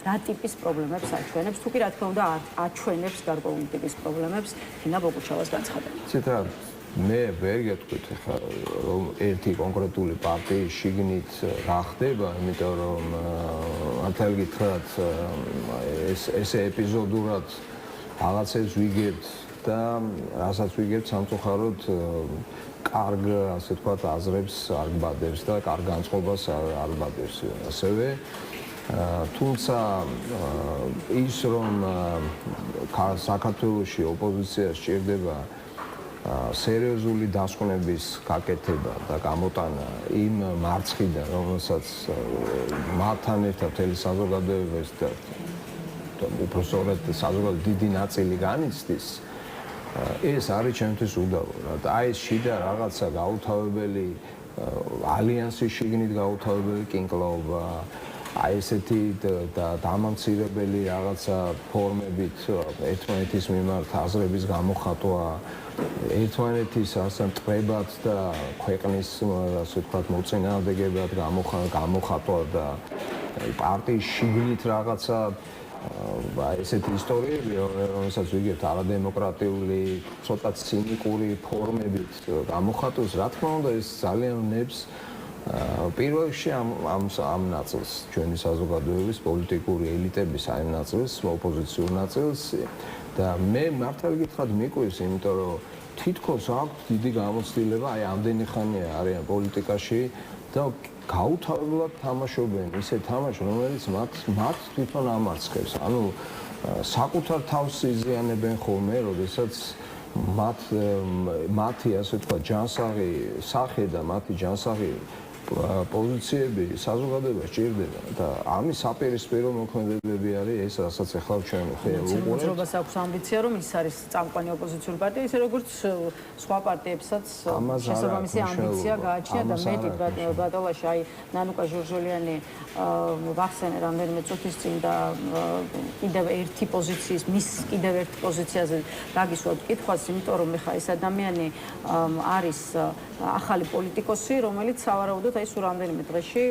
რა ტიპის პრობლემებს აჩვენებს, თუ კი რა თქმა უნდა აჩვენებს გარკვეული ტიპის პრობლემებს თინა ბოკუჩავას განცხადებით. ცით რა, მე ვერ გეტყვით ხა რომ ერთი კონკრეტული პარტიის შიგნით რა ხდება, იმიტომ რომ მართალი გითხრათ ეს ეპიზოდურად რაღაცებს ვიგებთ და რასაც ვიგებთ სამწუხაროდ კარგ, ასე ვთქვათ, აზრებს არ გბადებს და კარგ განწყობას არ გბადებს. ასევე თუმცა ის რომ საქართველოში ოპოზიციას სჭირდება სერიოზული დასკვნების გაკეთება და გამოტანა იმ მარცხიდან, რომელსაც მათთან ერთად მთელი საზოგადოება და უпростоრად საზოგადოების დიდი ნაწილი განიცდის, ეს არის ჩემთვის უდავო. აი ეს შიდა რაღაცა გაუთავებელი ალიანსის შიგნით გაუთავებელი კინკლაობა, აი ესეთი დამამცირებელი რაღაცა ფორმებით ერთმანეთის მიმართ აზრების გამოხატვა, ერთმანეთის ასე მტრებად და ქვეყნის ასე ვთქვათ მოწინააღმდეგებად გამოხატვა და პარტიის შიგნით რაღაცა ესეთი ისტორიები, რომელსაც ვიგებთ არადემოკრატიული, ცოტა ცინიკური ფორმებით გამოხატავს, რა თქმა უნდა, ეს ძალიან ნებს პირველ რიგში ამ ნაწილს, ჩვენი საზოგადოების პოლიტიკური ელიტების აი ნაწილს, ოპოზიციურ ნაწილს და მე მართალი გითხრათ მიკვირს, იმიტომ რომ თითქოს აქვს დიდი გამოცდილება, აი ამდენი ხანია არიან პოლიტიკაში და გაუთავებლად თამაშობენ ისე თამაშს, რომელიც მათ თვითონ ამარცხებს. ანუ საკუთარ თავს იზიანებენ ხოლმე, როდესაც მათი ასე ვთქვათ ჯანსაღი სახე და მათი ჯანსაღი პოზიციები საზოგადოებას სჭირდება და ამის საპირისპირო მოქმედებები არის ეს, რასაც ახლა ჩვენ უყურებთ. მოძრაობას აქვს ამბიცია, რომ ის არის წამყვანი ოპოზიციური პარტია, ისე როგორც სხვა პარტიებსაც შესაბამისი ამბიცია გააჩნია და მეტი ბატალაში აი ნანუკა ჟორჟოლიანი ვახსენე რამდენიმე წუთის წინ და კიდევ ერთი პოზიციის, მის კიდევ ერთ პოზიციაზე დაგისვათ კითხვას, იმიტომ რომ ეხლა ეს ადამიანი არის ახალი პოლიტიკოსი, რომელიც სავარაუდოდ აი სულ რამდენიმე დღეში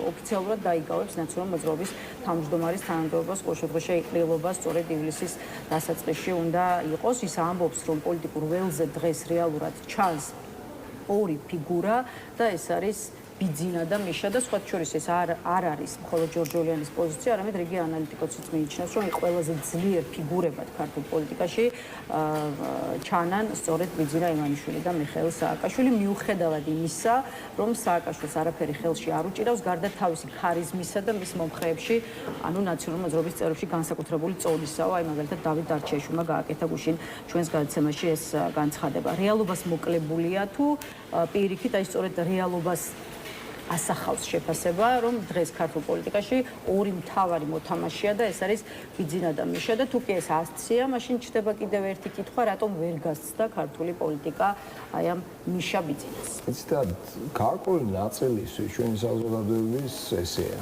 ოფიციალურად დაიგავებს ნაციონალური მოძრაობის თავმჯდომარის თანამდებობას, ყოველ შემთხვევაში ყრილობა სწორედ ივლისის დასაწყისში უნდა იყოს. ის ამბობს, რომ პოლიტიკურ ველზე დღეს რეალურად ჩანს 2 ფიგურა და ეს არის ბიძინა და მიშა და სხვა შორის ეს არ არის მხოლოდ ჟორჟოლიანის პოზიცია, არამედ რიგი ანალიტიკოსიც მიიჩნევს, რომ ყველაზე ძლიერ ფიგურებად ქართულ პოლიტიკაში ჩანან სწორედ ბიძინა ივანიშვილი და მიხეილ სააკაშვილი, მიუხედავად იმისა, რომ სააკაშვილს არაფერი ხელში არ უჭირავს, გარდა თავისი ქარიზმისა და მის მომხრეებში, ანუ ნაციონალური მოძრაობის წევრებში განსაკუთრებული წოდისაო, აი მაგალითად დავით დარჩეიშვილმა გააკეთა გუშინ ჩვენს გადაცემაში ეს განცხადება. რეალობას მოკლებულია თუ პირიქით, აი სწორედ რეალობას ასახავს შეფასება, რომ დღეს ქართულ პოლიტიკაში 2 მთავარი მოთამაშეა და ეს არის ბიძინა და მიშა და თუ კი ეს ასცია, მაშინ ჩდება კიდევ ერთი კითხვა, რატომ ვერ გასცდა ქართული პოლიტიკა აი ამ მიშა ბიძინას. იცით, გარკვეული ნაწილი ჩვენი საზოგადოების ესეა,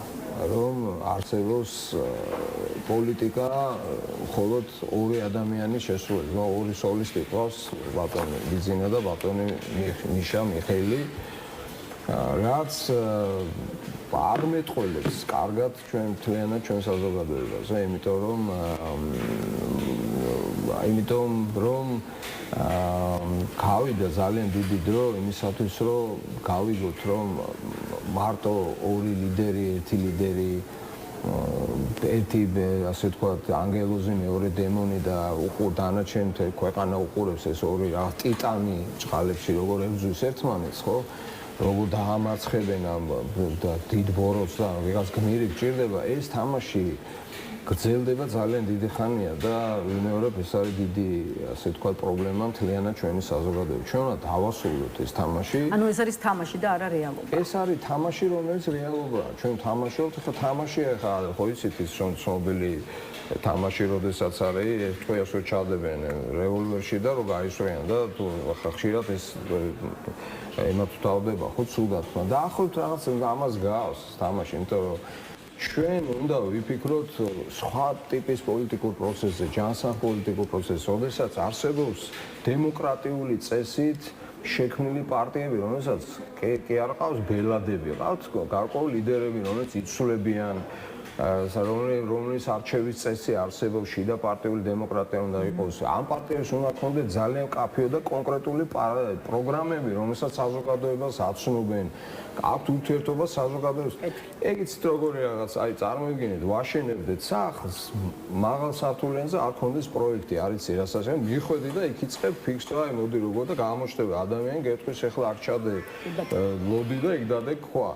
რომ არსებობს პოლიტიკა მხოლოდ 2 ადამიანის შესრულებით, 2 სოლისტი ყავს, ბატონი ბიძინა და ბატონი მიშა მიხეილი. რაც არ მეტყოლებს კარგად მთლიანად ჩვენ საზოგადოებაზე, იმიტომ რომ გავიდა ძალიან დიდი დრო იმისათვის, რომ გავიგოთ, რომ მარტო ორი ლიდერი, ერთი ლიდერი, ერთი ასე ვთქვათ, ანგელოზი, მეორე დემონი და დანარჩენ ქვეყანა უყურებს ეს ორი რაღაც ტიტანი ჭყალებში, როგორ ებრძვის ერთმანეთს, ხო? როგორ დაამარცხებენ ამ დიდ ბოროტს და ვიღაც გმირი გჭირდება, ეს თამაში გრძელდება ძალიან დიდი ხანია და ვიმეორებ, ეს არის დიდი, ასე ვთქვათ, პრობლემა მთლიანად ჩვენი საზოგადოების. ჩვენ უნდა დავასრულოთ ეს თამაში. ანუ ეს არის თამაში და არა რეალობა. ეს არის თამაში, რომელიც რეალობაა. ჩვენ თამაშობთ, ხა თამაში ახლა ხო იცით ის ცნობილი თამაში, როდესაც არის ეს თქვენს რო ჩადებენ რევოლვერში და რო გაისვრიან და თუ ხშირად ეს ემათ თავდება ხო ცუდად, და ახლობთ რაღაც ამას გავს თამაში, იმიტომ რომ ჩვენ უნდა ვიფიქროთ სხვა ტიპის პოლიტიკურ პროცესზე, ჯანსაღ პოლიტიკურ პროცესზე, როდესაც არსებობს დემოკრატიული წესით შექმნილი პარტიები, რომელსაც კი არ ყავს ბელადები, ყავს გარკვეული ლიდერები, რომელიც იცვლებიან, რომლის არჩევის წესი არსებობს, შიდა პარტიული დემოკრატია უნდა იყოს. ამ პარტიებს უნდა ქონდეს ძალიან კაფეო და კონკრეტული პროგრამები, რომელსაც საზოგადოებას აცნობენ. აქვთ ურთიერთობა საზოგადოებას. ეგ იცით როგორი რაღაც, აი წარმოვიდგინეთ, ვაშენებდეთ სახლს მაღალ სართულიანზე, არ ქონდეს პროექტი, არ იცი რასაც, მიხვედი და იქ იწყებ ფიქს, აი მოდი როგორ და გამოჩნდება ადამიანი, გეტყვის ახლა არ ჩადე ლოდი და იქ დადე ქვა.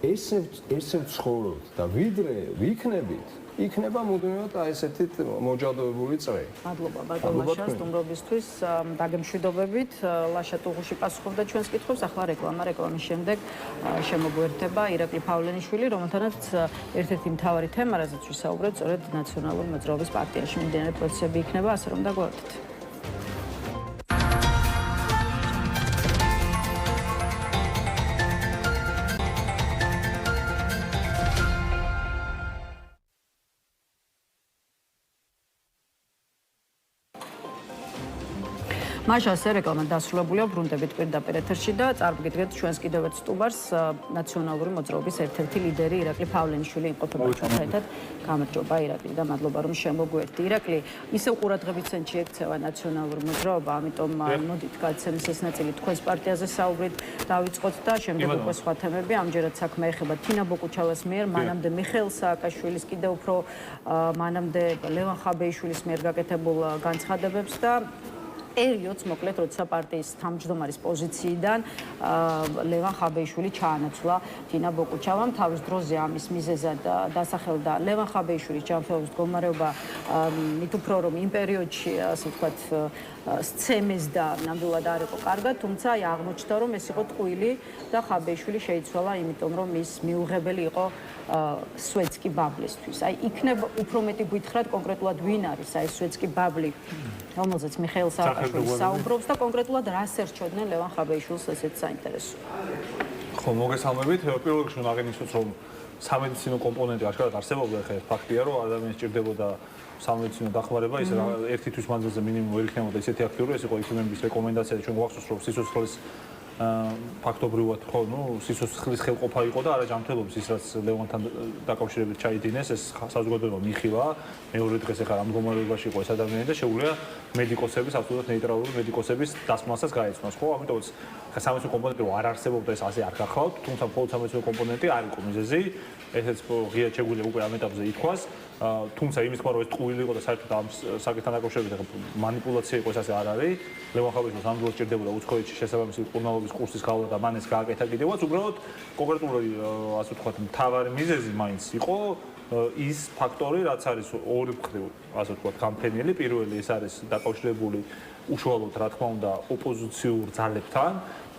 ესე ვცხოვრობთ და ვიდრე ვიქნებით, იქნება მუდმივად აი ესეთი მოჯადოებული წრე. მადლობა ბატონ ლაშა სტუმრობისთვის, დაგემშვიდობებით. ლაშა ტუღუში პასუხობდა ჩვენს კითხვებს, ახლა რეკლამის შემდეგ შემოგვერთება ირაკლი ფავლენიშვილი, რომელთანაც ერთ-ერთი მთავარი თემა, რაზეც ვისაუბრეთ, სწორედ ნაციონალური მოძრაობის პარტიაში მიმდინარე პროცესები იქნება, ასე რომ დაგვაერთეთ. მაშ ასე რეკლამა დასრულებულია, ბრუნდებით პირდაპირ ეთერში და წარმოგიდგენთ ჩვენს კიდევ ერთ სტუმარს, ნაციონალური მოძრაობის ერთ-ერთი ლიდერი ირაკლი ფავლენიშვილი იმყოფება ჩვენთან ერთად. გამარჯობა ირაკლი და მადლობა რომ შემოგვერთდი. ირაკლი, ისევ ყურადღების ცენტრში ექცევა ნაციონალური მოძრაობა, ამიტომ მოდით გადაცემის ეს ნაწილი თქვენს პარტიაზე საუბრით დავიწყოთ და შემდეგ უკვე სხვა თემები. ამჯერად საქმე ეხება თინა ბოკუჩალას მიერ, მანამდე მიხეილ სააკაშვილის, კიდევ უფრო მანამდე ლევან ხაბეიშვილის მიერ გაკეთებულ განცხადებებს და პერიოდს მოკლედ, როცა პარტიის თავმჯდომარის პოზიციიდან ლევან ხაბეიშვილი ჩაანაცვლა თინა ბოკუჩალამ. თავის დროზე ამის მიზეზად დასახელდა ლევან ხაბეიშვილის ჯანმრთელობის მდგომარეობა, მით უფრო რომ იმ პერიოდში, ასე ვთქვათ, სცემეს და ნამდვილად არ იყო კარგად, თუმცა აღმოჩნდა, რომ ეს იყო ტყუილი და ხაბეიშვილი შეიცვალა, იმიტომ რომ ის მიუღებელი იყო სვეტსკი ბაბლისთვის. აი, იქნება უფრო მეტი გითხრათ კონკრეტულად ვინ არის აი სვეტსკი ბაბლი, რომელზეც მიხეილ სააკაშვილი საუბრობს და კონკრეტულად რას ერჩოდნენ ლევან ხაბეიშვილს, ესეც საინტერესოა. ხო, მოგესალმებით. პირველ რიგში უნდა აღინიშნოს, რომ სამედიცინო კომპონენტი აღშკარად არსებობდა, ხა ეს ფაქტია, რომ ადამიანს ჭირდებოდა სამედიცინო დახმარება, ის ერთი თვის მანძილზე მინიმუმ ვერ იქნებოდა ისეთი აქტიური, ეს იყო იქიმების რეკომენდაცია, ჩვენ გვახსოვს, რომ სიცოცხლის ფაქტობრივად ხო, სიცოცხლის ხელყოფა იყო და არა ჯანმრთელობის, ის რაც ლევანთან დაკავშირებით ჩაიდინეს, ეს საზოგადოება მიიხილა. მეორე დღეს ახლა ამ მდგომარეობაში იყო ეს ადამიანი და შეუძლია მედიკოსების, აბსოლუტურად ნეიტრალური მედიკოსების დასმასაც გაეცნოს, ხო? ამიტომაც ხა სამედიცინო კომპონენტი რომ არ არსებობდა, ეს ასე არ გახავთ, თუმცა მხოლოდ სამედიცინო კომპონენტი არ იყო მიზეზი. ესეც ღიად შეგვიძლია უკვე ამ ეტაპზე ითქვას. თუმცა იმის თქმა, რომ ეს ტყუილი იყო და საერთოდ ამ საკითხთან დაკავშირებით მანიპულაცია იყო, ეს ასე არ არის. ლევან ხაბეიშვილს ნამდვილად ჭირდებოდა უცხოეთში შესაბამისი კურნალობის კურსის გავლა და მან ეს გააკეთა კიდევაც. უბრალოდ კონკრეტული, ასე ვთქვათ, მთავარი მიზეზი მაინც იყო ის ფაქტორი, რაც არის ორი მხრივ, ასე ვთქვათ, გამფენილი. პირველი ეს არის დაკავშირებული უშუალოდ, რა თქმა უნდა, ოპოზიციურ ძალებთან.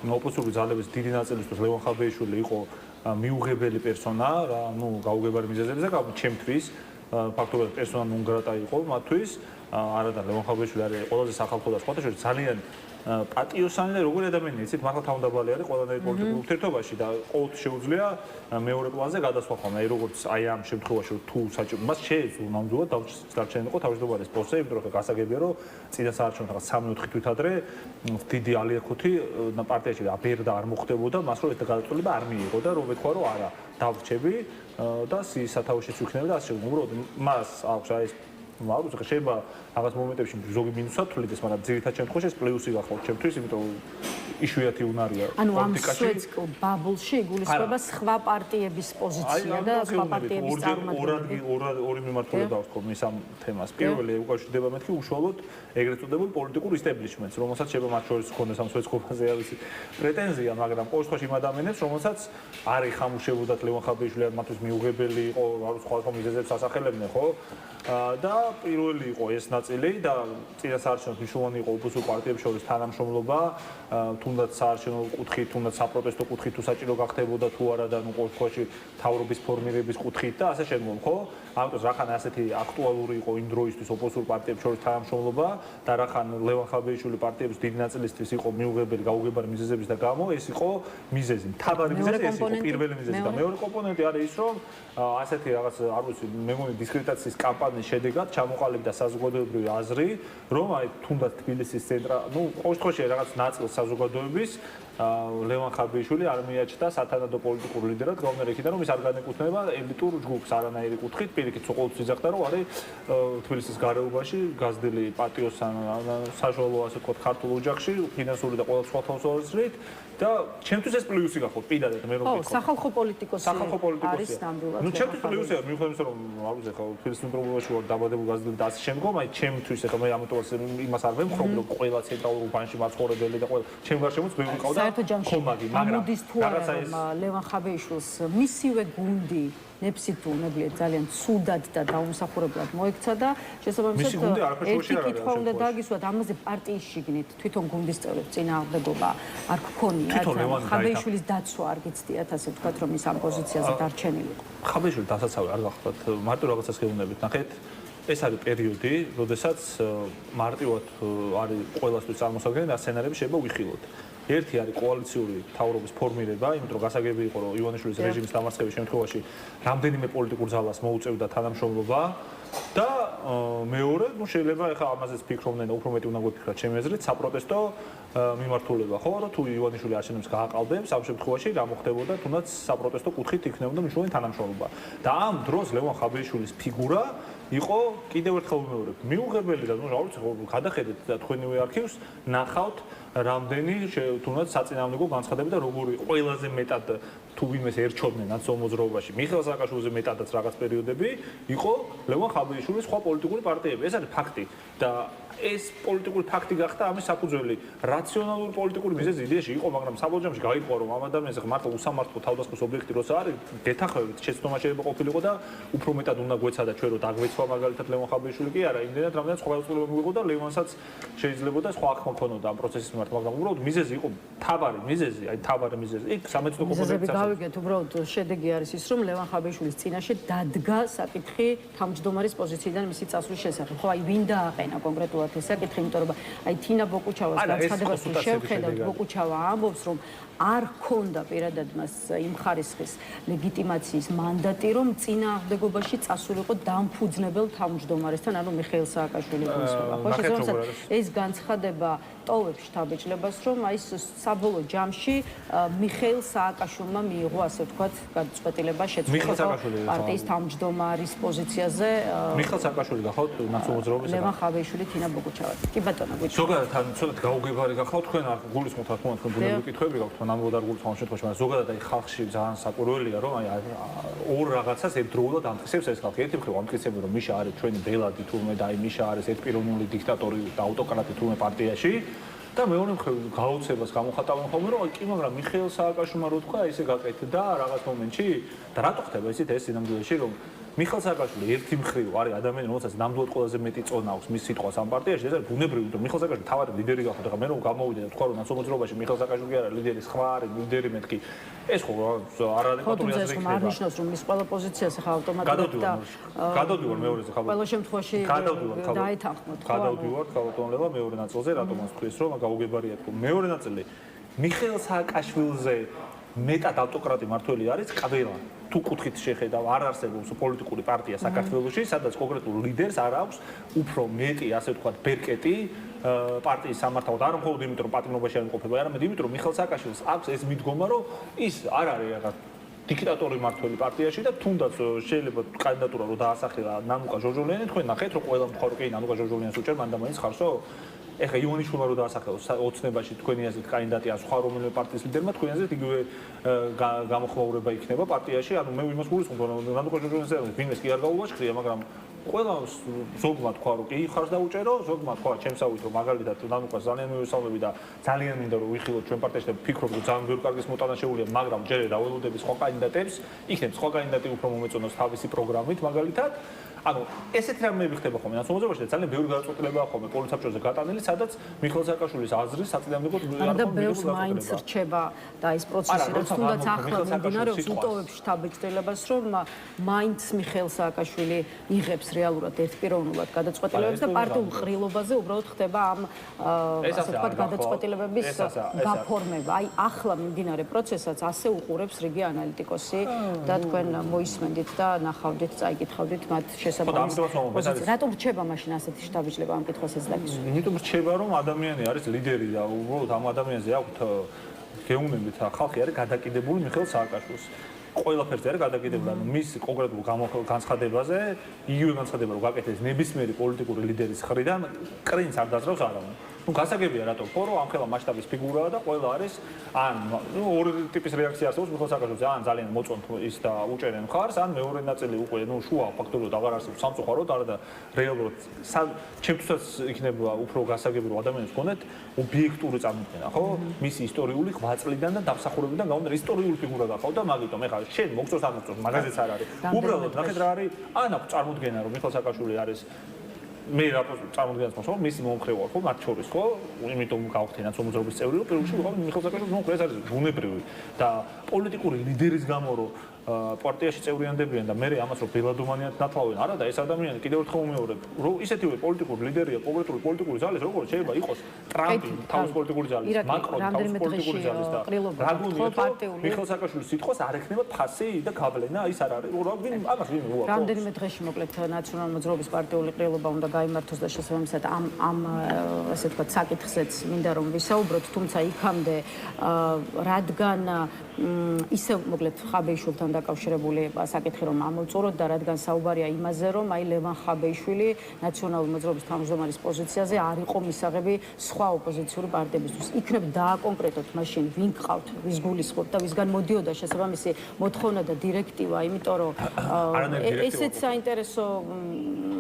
ოპოზიციური ძალების დიდი ნაწილისთვის ლევან ხაბეიშვილი იყო მიუღებელი პერსონა, რა, გაუგებარი მიზეზები და ჩემთვის ფაქტობრივად პერსონა ნონ გრატა იყო მათთვის. არა და ლევან ხაბეიშვილი არის ყველაზე სახალხო და სხვათა შორის ძალიან პატიოსანი და როგორი ადამიანია, იცით, მართლა თავდაბალი არის ყველანაირ პოლიტიკურ ურთიერთობაში და ყოველთვის შეუძლია მეორე პლანზე გადასვლა ხოლმე, აი როგორც აი ამ შემთხვევაში თუ საჭირო, მას შეეძლო ნამდვილად დარჩენილიყო თავმჯდომარის პოსტზე, იმიტომ რომ გასაგებია რომ წინა საარჩევნო რაღაც 3-4 თვით ადრე დიდი ალიაქვთი პარტიაში აბერდა არ მოხდებოდა, მას რომ ეს გადაწყვეტილება არ მიიღო და რომ ეთქვა რომ არა, დავრჩები და სათავეშიც ვიქნები და ასე შემდეგ. უბრალოდ მას აქვს აი ეს მაგალითად შეიძლება რაღაც მომენტებში ზოგი მინუსად თვლიდეს, მაგრამ ძირითად შემთხვევაში ეს პლუსი გახვალ ჩემთვის, იმიტომ რომ იშვიათი უნარია პოლიტიკაში. ანუ ამ სვეტ ბაბლში იგულისხმება სხვა პარტიების პოზიცია და სხვა პარტიების წარმატება. ორი მიმართულება აქვს ხოლმე ამ თემას. პირველი უკავშირდება მეთქი უშუალოდ ეგრეთ წოდებულ პოლიტიკურ ისტაბლიშმენტს, რომელსაც შეიძლება მათ შორის ჰქონდეს ამ სვეტსკოპაზე ავისი პრეტენზია, მაგრამ ყოველ შემთხვევაში იმ ადამიანებს, რომელსაც არ ეხამუშებოდათ ლევან ხაბეიშვილი, მათთვის მიუღებელი იყო, სხვა მიზეზებს ასახელებდნენ, ხო? და პირველი იყო ეს ნაწილი და წინა საარჩევნო მნიშვნელოვანი იყო ოპოზიციურ პარტიებს შორის თანამშრომლობა, თუნდაც საარჩევნო კუთხით, თუნდაც საპროტესტო კუთხით თუ საჭირო გახდებოდა თუ არა და ნუ ყოველ შემთხვევაში თავრობის ფორმირების კუთხით და ასე შემდგომ, ხო? ამიტომ რახან ასეთი აქტუალური იყო იმ დროისთვის ოპოზიციურ პარტიებს შორის თანამშრომლობა და რახან ლევან ხაბეიშვილი პარტიების დიდი ნაწილისთვის იყო მიუღებელი გაუგებარი მიზეზების და გამო ეს იყო მიზეზი. მთავარი მიზეზი ეს იყო პირველი მიზეზი და მეორე კომპონენტი არის ის, რომ ასეთი რაღაც არ ვიცი, მე მგონი დისკრედიტაციის კამპანიის შედეგად ჩამოყალიბდა საზოგადოებრივი აზრი, რომ აი თუნდაც თბილისის ცენტრა, ნუ ყოველ შემთხვევაში რაღაც ნაწილ საზოგადოების ლევან ხაბეიშვილი არ მიაჩნდა სათანადო პოლიტიკურ ლიდერად, გამომდინარე იქიდან, რომ ის არ განეკუთვნება ელიტურ ჯგუფს არანაირი კუთხით, პირიქით ყოველთვის იძახდა, რომ არის თბილისის გარეუბანში გაზრდილი პატიოსან საშუალო ასე ვთქვათ ქართულ ოჯახში, ფინანსური და ყველა სხვა თვალსაზრისით და ჩემთვის ეს პლუსი გახოთ, პირადად მე რომ ვიტყოდ. სახალხო პოლიტიკოსი არის ნამდვილად. ნუ ჩემთვის პლუსია, მიუხედავად იმისა, რომ არ ვიცი ხო თბილისის მეტროპოლიაში ვარ დაბადებული გაზრდილი და ასე შემდგომ, აი ჩემთვის ახლა მე ამიტომაც იმას არ ვემხრობ, რომ ყველა ცენტრალურ ბანკში მაცხოვრებელი და ყველა ჩემ გარშემოც მე ვიყავდა ხომაგი, მაგრამ გამოდის თუ არა რომ ლევან ხაბეიშვილს მისივე გუნდი ნებსიტუნებლიეთ ძალიან ცუდად და დაუმსახურებლად მოექცა და შესაბამისად ერთი კითხვა უნდა დააგისვათ ამაზე პარტიის შიგნით თვითონ გუნდის წევრებს წინააღმდეგობა არ გქონიათ ხაბეიშვილის დაცვა არ გიცდიათ ასე ვთქვათ რომ ის ამ პოზიციაზე დარჩენილიყო. ხაბეიშვილი დასაცავი არ გახდათ მარტო რაღაცას გეუბნებით ნახეთ ეს არის პერიოდი, როდესაც მარტივად არის ყოველასთვის წარმოსადგენელი და სცენარები შეიძლება ვიხილოთ. ერთი არის კოალიციური თავრობის ფორმირება, იმიტომ რომ გასაგები იყო რომ ივანიშვილის რეჟიმის დამარცხების შემთხვევაში რამდენიმე პოლიტიკურ ძალას მოუწევდა თანამშრომლობა და მეორე, ნუ შეიძლება ახლა ამაზეც ფიქრობდნენ, უფრო მეტი უნდა გვეფიქრათ ჩემი აზრით, საპროტესტო მიმართულება, ხო, რომ თუ ივანიშვილი არჩევნებს გააყალბებს, ამ შემთხვევაში რა მოხდებოდა, თუნდაც საპროტესტო კუთხით იქნებოდა მნიშვნელოვანი თანამშრომლობა. და ამ დროს ლევან ხაბეიშვილის ფიგურა იყო კიდევ ერთხელ ვიმეორებ, მიუღებელი და ნუ რა ვიცი, გადახედეთ და თქვენივე არქივს ნახავთ რამდენი თუნდაც საწინააღმდეგო განცხადება და როგორი ყველაზე მეტად თუ ვინმეს ერჩობდნენ ნაციონალურ მოძრაობაში მიხეილ სააკაშვილიზე მეტადაც რაღაც პერიოდები იყო ლევან ხაბეიშვილის სხვა პოლიტიკური პარტიები. ეს არის ფაქტი და ეს პოლიტიკური ფაქტი გახდა ამის საფუძველი. რაციონალური პოლიტიკური მიზეზი იდეაში იყო, მაგრამ საბოლოოში გაიგო რომ ამ ადამიანს მართლა უსამართლო თავდასხმის ობიექტი როცა არის, გეთახმებით შეცდომა შეიძლება ყოფილიყო და უფრო მეტად უნდა გვეცადა ჩვენ რომ დაგვეცვა მაგალითად ლევან ხაბეიშვილი კი არა, იმდენად რამდენად სხვა უწყლობა მიიღო და ლევანსაც შეიძლებოდა სხვა ახმა ქონოდა ამ პროცესის მიმართ, მაგრამ უბრალოდ მიზეზი იყო თავარი მიზეზი, აი თავარი მიზეზი. იქ სამეცნიერო კომპონენტი გავიგეთ, უბრალოდ შედეგი არის ის, რომ ლევან ხაბეიშვილის წინაშე დადგა საკითხი თავმჯდომარის პოზიციიდან მისი წასვლის შესახებ. ხო, აი ვინ დააყენა კონკრეტულად ეს საკითხი, იმიტომ რომ აი თინა ბოკუჩავას განცხადებას შევხედავთ, ბოკუჩავა ამბობს, რომ არ ჰქონდა პირადად მას იმ ხარისხის ლეგიტიმაციის მანდატი, რომ წინააღმდეგობაში წასულიყო დამფუძნებელ თავმჯდომარესთან, ანუ მიხეილ სააკაშვილი გულისხმობა. ხო, შესაბამისად ეს განცხადება ტოვებს შთაბეჭდილებას, რომ აი საბოლოო ჯამში მიხეილ სააკაშვილმა მიიღო, ასე ვთქვათ, გადაწყვეტილება შეცვალა პარტიის თავმჯდომარის პოზიციაზე. მიხეილ სააკაშვილი გახავთ ნაციონალურ მოძრაობის ლევან ხაბეიშვილი, თინა ბოკუჩავა. კი ბატონო, გიჩვენეთ. ზოგადად ან ცოტა გაუგებარი გახავთ თქვენ არ გულისხმობთ რა თქმა უნდა თქვენ ბუნებრივი კითხვები გაქვთ, ნამდვილად არ გულისხმობთ ამ შემთხვევაში, მაგრამ ზოგადად აი ხალხში ძალიან საკვირველია, რომ აი ორ რაღაცას ერთდროულად ამტკიცებს ეს ხალხი. ერთი მხრივ ამტკიცებს, რომ მიშა არის ჩვენი ბელადი თურმე და აი მიშა არის ერთპიროვნული დიქტატორი და ავტოკრატი თურმე პარტიაში. და მეორე მხრივ გაუცებას გამოხატავენ ხოლმე, რომ კი, მაგრამ მიხეილ სააკაშვილმა რო თქვა, ესე გაკეთდა რაღაც მომენტში და რატო ხდება ისეთ ეს სინამდვილეში, რომ მიხეილ სააკაშვილი ერთი მხრივ არის ადამიანი, რომელსაც ნამდვილად ყველაზე მეტი წონა აქვს მის სიტყვას ამ პარტიაში, ეს არის ბუნებრივი, რომ მიხეილ სააკაშვილი თავად ლიდერი გახდა და მე რომ გამოვიდე და თქვა რომ ნაცნობრობაში მიხეილ სააკაშვილი არა ლიდერი, სხვა არის ლიდერი მეთქი. ეს ხო არადეკვატური აზრი იქნება. არ ნიშნავს რომ მის ყველა პოზიციას ახლა ავტომატურად და გადავდივარ მეორეზე ხალხო. ყველა შემთხვევაში დაეთანხმოთ. გადავდივარ ხალხოთონლება მეორე ნაწილზე, რატომაც თქვი ეს რომ გაუგებარია თქო. მეორე ნაწილი მიხეილ სააკაშვილზე მეტად ავტოკრატი მართველი არის ყველა. თუ კუთხით შეხედავ, არ არსებობს პოლიტიკური პარტია საქართველოში, სადაც კონკრეტულ ლიდერს არ აქვს უფრო მეტი, ასე ვთქვათ, ბერკეტი პარტიის სამართავად, არ მხოლოდ იმიტომ, რომ პატრონობაში არ იმყოფება, არამედ იმიტომ, რომ მიხეილ სააკაშვილს აქვს ეს მიდგომა, რომ ის არ არის რაღაც დიქტატორი მართველი პარტიაში და თუნდაც შეიძლება კანდიდატურა რო დაასახელა ნანუკა ჟორჟოლიანი, თქვენ ნახეთ, რომ ყველა მხარე კი ნანუკა ჟორჟოლიანს უჭერ, მან და მაინც ხარსო ეხა იონიშვილმა რო დაასახელოს ოცნებაში თქვენი აზრით კანდიდატი ან სხვა რომელიმე პარტიის ლიდერმა თქვენი აზრით იგივე გამოხმაურება იქნება პარტიაში ანუ მე იმას გულისხმობ რომ ნანუკა ჟორჟოლიანს ვინმეს კი არ გაუვაშქრია მაგრამ ყველა ზოგმა თქვა რომ კი ხარს დაუჭერო ზოგმა თქვა ჩემსავით რომ მაგალითად ნანუკას ძალიან მივესალმები და ძალიან მინდა რომ ვიხილოთ ჩვენ პარტიაში და ვფიქრობ რომ ძალიან ბევრი კარგის მოტანა შეუძლია მაგრამ ჯერ რაველოდები სხვა კანდიდატებს იქნებ სხვა კანდიდატი უფრო მომეწონოს თავისი პროგრამით მაგალითად ანუ ესეთ რამეები ხდება ხოლმე ნაცნობრობაში და ძალიან ბევრი გადაწყვეტილებაა ხოლმე პოლიტსაბჭოზე გატანილი სადაც მიხეილ სააკაშვილის აზრის საწინააღმდეგოდ არ და ბევრს მაინც რჩება და ის პროცესი რაც თუნდაც ახლა მიმდინარეობს უტოვებს შთაბეჭდილებას რომ მაინც მიხეილ სააკაშვილი იღებს რეალურად ერთპიროვნულად გადაწყვეტილებებს და პარტიულ ყრილობაზე უბრალოდ ხდება ამ ასე ვთქვათ გადაწყვეტილებების გაფორმება აი ახლა მიმდინარე პროცესაც ასე უყურებს რიგი ანალიტიკოსი და თქვენ მოისმენდით და ნახავდით წაიკითხავდით მათ რატომ რჩება მაშინ ასეთი შთაბეჭდილება ამ კითხვას ეს დაგისვა? იმიტომ რჩება რომ ადამიანი არის ლიდერი და უბრალოდ ამ ადამიანზე აქვთ გეუბნებით ხალხი არის გადაკიდებული მიხეილ სააკაშვილს. ყველაფერზე არის გადაკიდებული ანუ მის კონკრეტულ განცხადებაზე იგივე განცხადება რომ გაკეთდეს ნებისმიერი პოლიტიკური ლიდერის მხრიდან კრინს არ დაძრავს არავინ. ну გასაგებია რატომ ხო რომ ამხელა მასშტაბის ფიგურაა და ყველა არის ან ორი ტიპის რეაქცია არსებობს მიხეილ სააკაშვილზე ან ძალიან მოწონთ ის და უჭერენ მხარს ან მეორე ნაწილი უკვე ну შუა ფაქტობრივად აღარ არსებობს სამწუხაროდ არა და რეალურად ჩემთვისაც იქნება უფრო გასაგები რომ ადამიანებს გქონდეთ ობიექტური წარმოდგენა ხო მისი ისტორიული ღვაწლიდან და დამსახურებიდან გამომდინარე ისტორიული ფიგურა გახავ და მაგიტომ ეხლა შენ მოგწონს არ მოგწონს მაგაზეც არ არის უბრალოდ ნახეთ რა არის ან აქვს წარმოდგენა რომ მიხეილ სააკაშვილი არის მე რა წარმოდგენას მოხდა მისი მომხრე ვარ ხო მათ შორის ხო იმიტომ გავხდენა სამოძრაობის წევრი რომ პირველში ვიყავ მიხეილ სააკაშვილის მომხრე ეს არის ბუნებრივი და პოლიტიკური ლიდერის გამო რომ პარტიაში წევრიანდებიან და მე ამას რომ ბელადომანიად ნათლავენ არა და ეს ადამიანი კიდევ ერთხელ უმეორებ რომ ისეთივე პოლიტიკური ლიდერია კონკრეტული პოლიტიკური ძალის როგორც შეიძლება იყოს ტრამპი თავის პოლიტიკური ძალის მაკრონი თავის პოლიტიკური ძალის და რაგუნი მიხეილ სააკაშვილის სიტყვას არ ექნება ფასი და გავლენა ის არ არის ვინ ამას ვინ უარყოფს რამდენიმე დღეში მოკლედ ნაციონალ მოძრაობის პარტიული ყრილობა უნდა გაიმართოს და შესაბამისად ამ ასე ვთქვათ საკითხზეც მინდა რომ ვისაუბროთ თუმცა იქამდე რადგან ისე მოკლედ ხაბეიშვილთან დაკავშირებული საკითხი რომ ამოვწუროთ და რადგან საუბარია იმაზე რომ აი ლევან ხაბეიშვილი ნაციონალური მოძრაობის თავმჯდომარის პოზიციაზე არ იყო მისაღები სხვა ოპოზიციური პარტიებისთვის იქნებ დააკონკრეტოთ მაშინ ვინ გყავთ ვის გულისხმობთ და ვისგან მოდიოდა შესაბამისი მოთხოვნა და დირექტივა იმიტომ რომ ესეც საინტერესო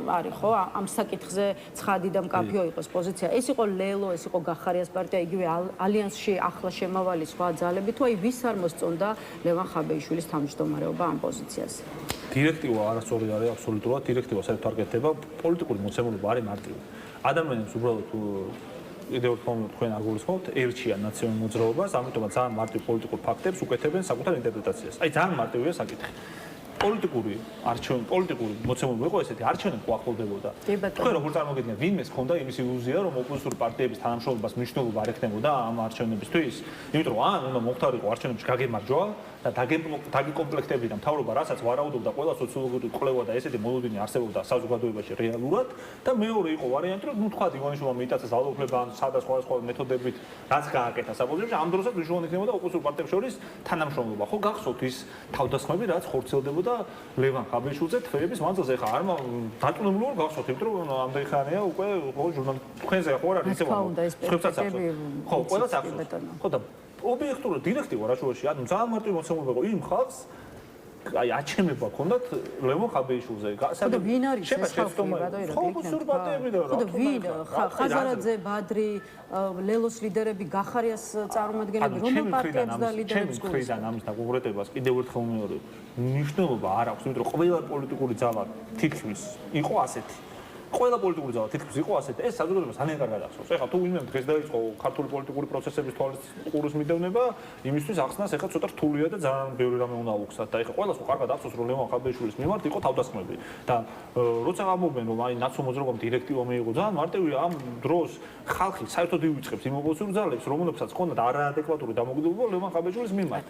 არის ხო ამ საკითხზე ცხადი და მკაფიო იყოს პოზიცია ეს იყო ლელო ეს იყო გახარიას პარტია იგივე ალიანსში ახლა შემავალი სხვა ძალები თუ აი ვის არ მოსწონდა ლევან ხაბეიშვილის თავმჯდომარეობა ამ პოზიციაზე დირექტივა არასწორი არის აბსოლუტურად დირექტივა საერთოდ არ გეთება პოლიტიკური მოცემულობა არის მარტივი ადამიანებს უბრალოდ კიდევ ერთხელ თქვენ არ გულისხმობთ ერჩიან ნაციონალურ მოძრაობას ამიტომაც ძალიან მარტივ პოლიტიკურ ფაქტებს უკეთებენ საკუთარ ინტერპრეტაციას აი ძალიან მარტივია საკითხი პოლიტიკური მოცემულობა იყო ესეთი არჩევნები ახლოვდებოდა. თქვენ როგორ წარმოგიდგენთ ვინმეს ჰქონდა იმის ილუზია რომ ოპოზიციური პარტიების თანამშრომლობას მნიშვნელობა არ ექნებოდა ამ არჩევნებისთვის? იმიტომ რომ ან უნდა მოხდარიყო არჩევნებში გაგემარჯვა და დაგიკომპლექტებდა მთავრობა რასაც ვარაუდობდა ყველა სოციოლოგიური კვლევა და ესეთი მოლოდინი არსებობდა საზოგადოებაში რეალურად და მეორე იყო ვარიანტი რომ ნუ თქვა ივანიშვილმა მიიტაცა ძალაუფლება ან სხვადასხვა მეთოდებით რაც გააკეთა საპოზიციებში ამ დროსაც მნიშვნელოვანი იქნებოდა ოპოზიციურ პარტიებს შორის თანამშრომლობა. ხო გახსოვთ ის თავდასხმები რაც ხორციელდებოდა ლევან ხაბეიშვილზე თვეების მანძილზე ხა არ დაწუნებული ვარ გახსოვთ იმიტომ რომ ამდენი ხანია უკვე თქვენზე ხო არ არის ისე ხებსაც ახსოვთ ხო ყველას ახსოვთ ხო და ობიექტურად დირექტივა რა შუაში ანუ ძალიან მარტივი მოცემულობა იყო იმ ხალხს აი აჩემება ქონდათ ლევონ ხაბეიშვილზე. ხოდა ვინ არის ეს ხალხი ბატონო? ხოდა ვინ ხაზარაძე, ბადრი, ლელოს ლიდერები, გახარიას წარმომადგენლები, რომელ პარტიებს და ლიდერებს გულისხმობთ? ამის დაკონკრეტებას კიდევ ერთხელ მეორე მნიშვნელობა არ აქვს, იმიტომ რომ ყველა პოლიტიკური ძალა თითქმის იყო ასეთი. ყველა პოლიტიკური ძალა თითქმის იყო ასეთი. ეს საზოგადოებას ძალიან კარგად ახსოვს. ეხლა თუ ვინმე დღეს დაიწყო ქართული პოლიტიკური პროცესების თვალყურის მიდევნება, იმისთვის ახსნას ეხლა ცოტა რთულია და ძალიან ბევრი რამე უნდა აუხსნათ. და ეხლა ყველას კარგად ახსოვს, რომ ლევან ხაბეიშვილის მიმართ იყო თავდასხმები. და როცა ამბობენ, რომ აი ნაცო მოძრაობამ დირექტივა მიიღო, ძალიან მარტივია ამ დროს ხალხი საერთოდ ივიწყებს იმ ოპოზიციურ ძალებს, რომელებსაც ჰქონდათ არაადეკვატური დამოკიდებულება ლევან ხაბეიშვილის მიმართ.